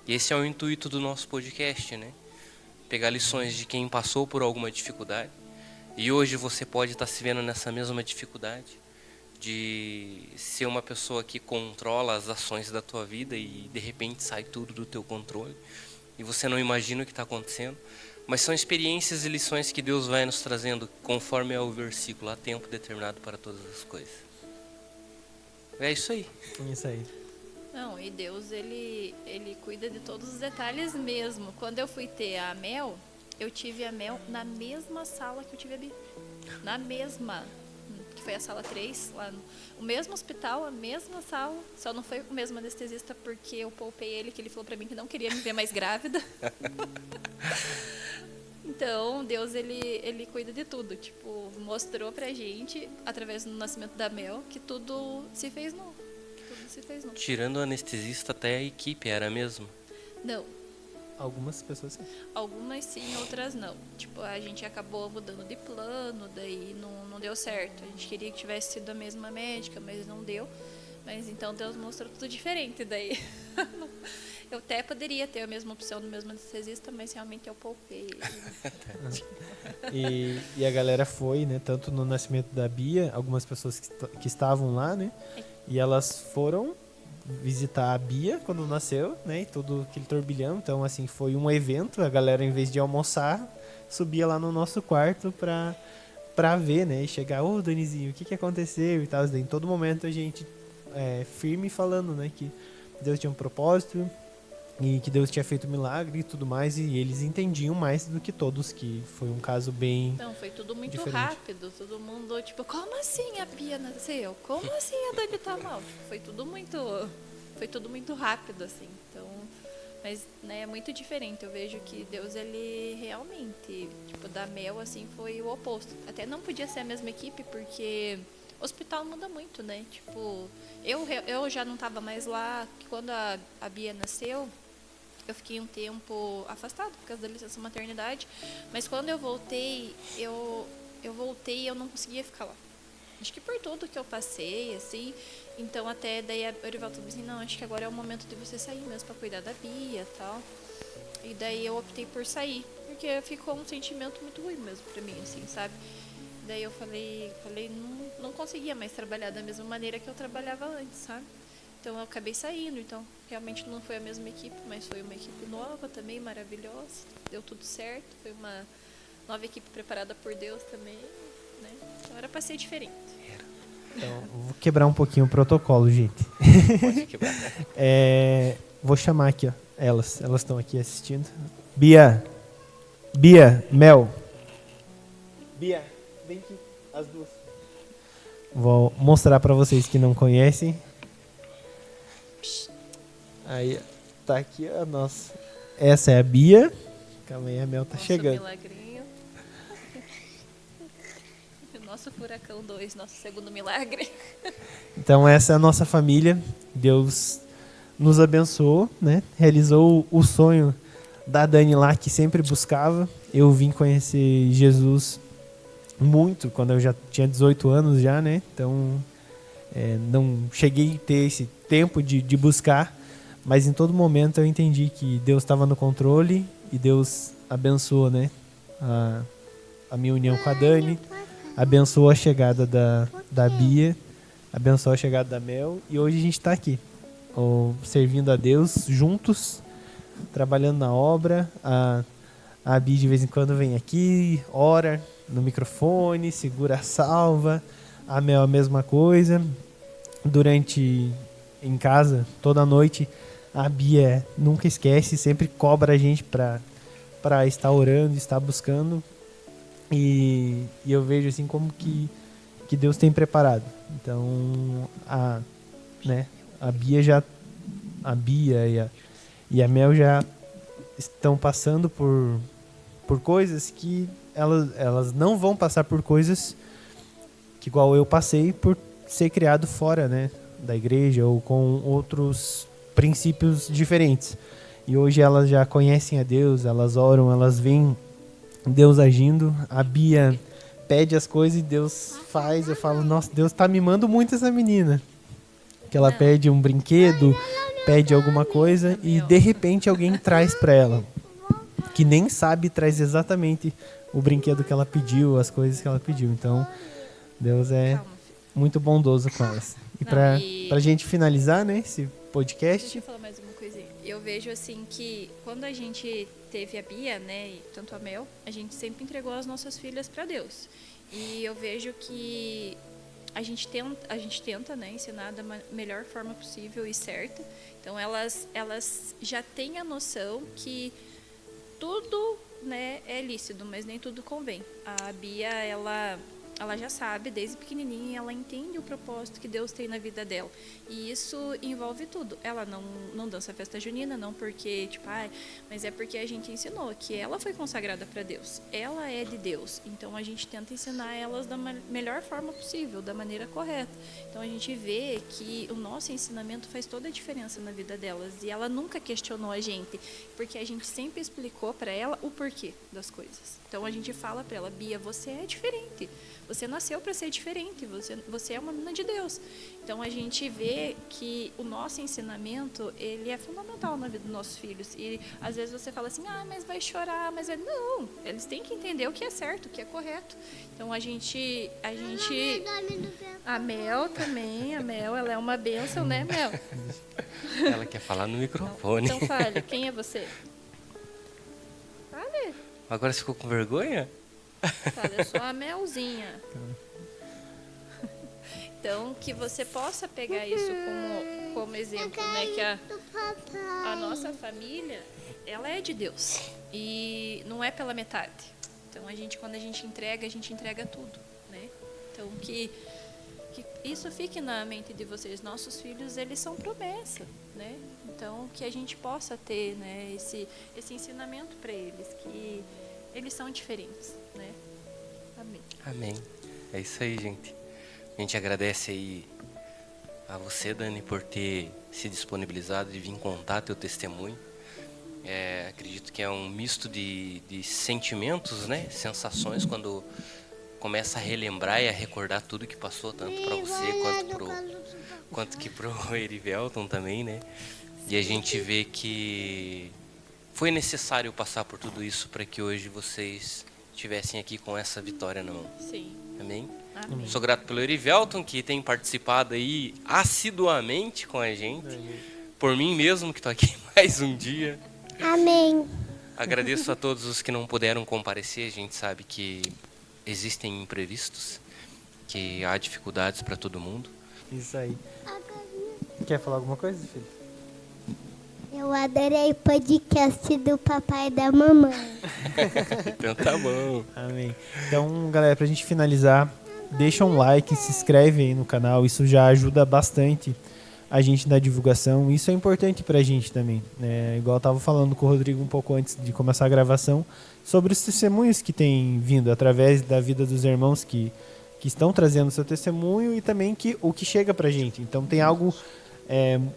B: E esse é o intuito do nosso podcast, né? Pegar lições de quem passou por alguma dificuldade. E hoje você pode estar se vendo nessa mesma dificuldade de ser uma pessoa que controla as ações da tua vida e de repente sai tudo do teu controle e você não imagina o que está acontecendo. Mas são experiências e lições que Deus vai nos trazendo conforme é o versículo, há tempo determinado para todas as coisas. É isso aí.
A: Isso aí.
C: Não, e Deus, ele cuida de todos os detalhes mesmo. Quando eu fui ter a Mel, eu tive a Mel na mesma sala que eu tive a Bi. Na mesma, que foi a sala 3, lá o mesmo hospital, a mesma sala, só não foi o mesmo anestesista porque eu poupei ele, que ele falou pra mim que não queria me ver mais grávida. Então, Deus, ele cuida de tudo. Tipo, mostrou pra gente, através do nascimento da Mel, que tudo se fez novo. Tudo se fez novo.
B: Tirando o anestesista, até a equipe era a mesma?
C: Não.
A: Algumas pessoas sim.
C: Algumas sim, outras não. Tipo, a gente acabou mudando de plano, daí não deu certo. A gente queria que tivesse sido a mesma médica, mas não deu. Mas então Deus mostrou tudo diferente daí. Eu até poderia ter a mesma opção do mesmo anestesista, mas realmente eu poupei.
A: E a galera foi, né? Tanto no nascimento da Bia, algumas pessoas que estavam lá, né? E elas foram visitar a Bia quando nasceu, né? E todo aquele turbilhão. Então, assim, foi um evento. A galera, em vez de almoçar, subia lá no nosso quarto pra ver, né? E chegar, ô, Danizinho, o que aconteceu e tal. Em todo momento a gente firme falando, né? Que Deus tinha um propósito e que Deus tinha feito milagre e tudo mais. E eles entendiam mais do que todos, que foi um caso bem
C: Então, foi tudo muito
A: diferente.
C: rápido. Todo mundo, tipo, como assim a Bia nasceu? Como assim a Dani tá mal? Tipo, foi tudo muito rápido, assim. Então, mas, né, é muito diferente. Eu vejo que Deus, ele realmente, tipo, da Mel, assim, foi o oposto. Até não podia ser a mesma equipe, porque o hospital muda muito, né? Tipo, eu já não tava mais lá. Quando a Bia nasceu, eu fiquei um tempo afastado por causa da licença maternidade, mas quando eu voltei, eu voltei e eu não conseguia ficar lá. acho que por tudo que eu passei, assim. Então até daí a Orivaldo falou assim, não, acho que agora é o momento de você sair mesmo pra cuidar da Bia e tal. E daí eu optei por sair, porque ficou um sentimento muito ruim mesmo pra mim, assim, sabe? Daí eu falei não conseguia mais trabalhar da mesma maneira que eu trabalhava antes, sabe? Então eu acabei saindo, então realmente não foi a mesma equipe, mas foi uma equipe nova também, maravilhosa, deu tudo certo, foi uma nova equipe preparada por Deus também, né? Então era pra ser diferente.
A: Então, vou quebrar um pouquinho o protocolo, gente.
B: Pode quebrar.
A: Vou chamar aqui, ó, elas estão aqui assistindo. Bia, Mel. Bia, vem aqui, as duas. Vou mostrar pra vocês que não conhecem. Aí, tá aqui a nossa. Essa é a Bia. Calma aí, a Mel tá
C: Nosso
A: chegando.
C: milagrinho. Nosso Furacão 2, nosso segundo milagre.
A: Então essa é a nossa família. Deus nos abençoou, né? Realizou o sonho da Dani lá, que sempre buscava. Eu vim conhecer Jesus muito quando eu já tinha 18 anos já, né? Então não cheguei a ter esse tempo de buscar, mas em todo momento eu entendi que Deus estava no controle e Deus abençoou, né? A minha união com a Dani, abençoou a chegada da Bia, abençoou a chegada da Mel, e hoje a gente está aqui, servindo a Deus juntos, trabalhando na obra. A Bia de vez em quando vem aqui, ora no microfone, segura a salva. A Mel a mesma coisa. Em casa, toda noite, a Bia nunca esquece, sempre cobra a gente para estar orando, estar buscando. E eu vejo assim como que Deus tem preparado. Então a Bia e a Mel já estão passando por coisas que elas não vão passar por coisas que igual eu passei por ser criado fora, né, da igreja ou com outros princípios diferentes. E hoje elas já conhecem a Deus, elas oram, elas veem Deus agindo. A Bia pede as coisas e Deus faz. Eu falo, nossa, Deus tá mimando muito essa menina. Que ela pede um brinquedo, pede alguma coisa e de repente alguém traz pra ela. Que nem sabe, traz exatamente o brinquedo que ela pediu, as coisas que ela pediu. Então, Deus é muito bondoso com elas. E pra gente finalizar, né, esse podcast...
C: Deixa eu falar mais uma coisinha. Eu vejo assim que quando a gente teve a Bia, né, e tanto a Mel, a gente sempre entregou as nossas filhas para Deus. E eu vejo que a gente tenta, né, ensinar da melhor forma possível e certa. Então elas já têm a noção que tudo, né, é lícito, mas nem tudo convém. A Bia, ela já sabe, desde pequenininha, ela entende o propósito que Deus tem na vida dela. E isso envolve tudo. Ela não dança festa junina, não porque, tipo, mas é porque a gente ensinou que ela foi consagrada para Deus. Ela é de Deus. Então, a gente tenta ensinar elas da melhor forma possível, da maneira correta. Então, a gente vê que o nosso ensinamento faz toda a diferença na vida delas. E ela nunca questionou a gente, porque a gente sempre explicou para ela o porquê das coisas. Então, a gente fala para ela, Bia, você é diferente. Você nasceu para ser diferente, você é uma menina de Deus. Então, a gente vê que o nosso ensinamento, ele é fundamental na vida dos nossos filhos. E, às vezes, você fala assim, mas vai chorar, mas... Não, eles têm que entender o que é certo, o que é correto. Então, a gente... A Mel também, ela é uma bênção, né, Mel?
B: Ela quer falar no microfone.
C: Então, fale, quem é você? Fale.
B: Agora você ficou com vergonha?
C: Fala, eu sou a Melzinha. Então, que você possa pegar isso como exemplo, né? Que a nossa família, ela é de Deus. E não é pela metade. Então, quando a gente entrega tudo, né? Então, que isso fique na mente de vocês. Nossos filhos, eles são promessa, né? Então, que a gente possa ter, né, esse ensinamento para eles, que eles são diferentes, né? Amém.
B: Amém. É isso aí, gente. A gente agradece aí a você, Dani, por ter se disponibilizado de vir contar teu testemunho. Acredito que é um misto de sentimentos, né? Sensações quando começa a relembrar e a recordar tudo que passou, tanto para você quanto que pro Erivelton também, né? E a gente vê que foi necessário passar por tudo isso para que hoje vocês estivessem aqui com essa vitória na mão.
C: Sim.
B: Amém?
C: Amém.
B: Sou grato pelo Erivelton, que tem participado aí assiduamente com a gente. Por mim mesmo, que estou aqui mais um dia.
D: Amém.
B: Agradeço a todos os que não puderam comparecer. A gente sabe que existem imprevistos, que há dificuldades para todo mundo.
A: Isso aí. Quer falar alguma coisa, filho?
D: Eu adorei o podcast do papai e da mamãe.
B: Então tá bom.
A: Amém. Então, galera, pra gente finalizar, deixa um like, se inscreve aí no canal. Isso já ajuda bastante a gente na divulgação. Isso é importante pra gente também, né? Igual eu tava falando com o Rodrigo um pouco antes de começar a gravação, sobre os testemunhos que têm vindo através da vida dos irmãos que estão trazendo seu testemunho e também o que chega pra gente. Então tem algo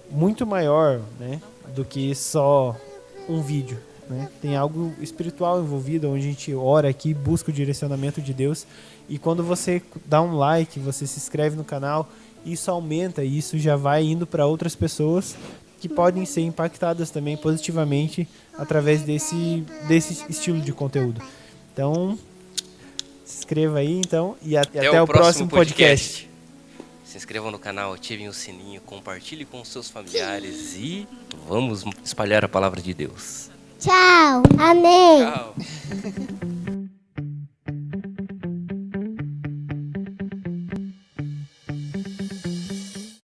A: muito maior, né, do que só um vídeo, né? Tem algo espiritual envolvido, onde a gente ora aqui, busca o direcionamento de Deus. E quando você dá um like, você se inscreve no canal, isso aumenta e isso já vai indo para outras pessoas que podem ser impactadas também positivamente através desse estilo de conteúdo. Então, se inscreva aí então e até o próximo podcast.
B: Se inscrevam no canal, ativem o sininho, compartilhe com os seus familiares e vamos espalhar a palavra de Deus.
D: Tchau. Amém.
B: Tchau.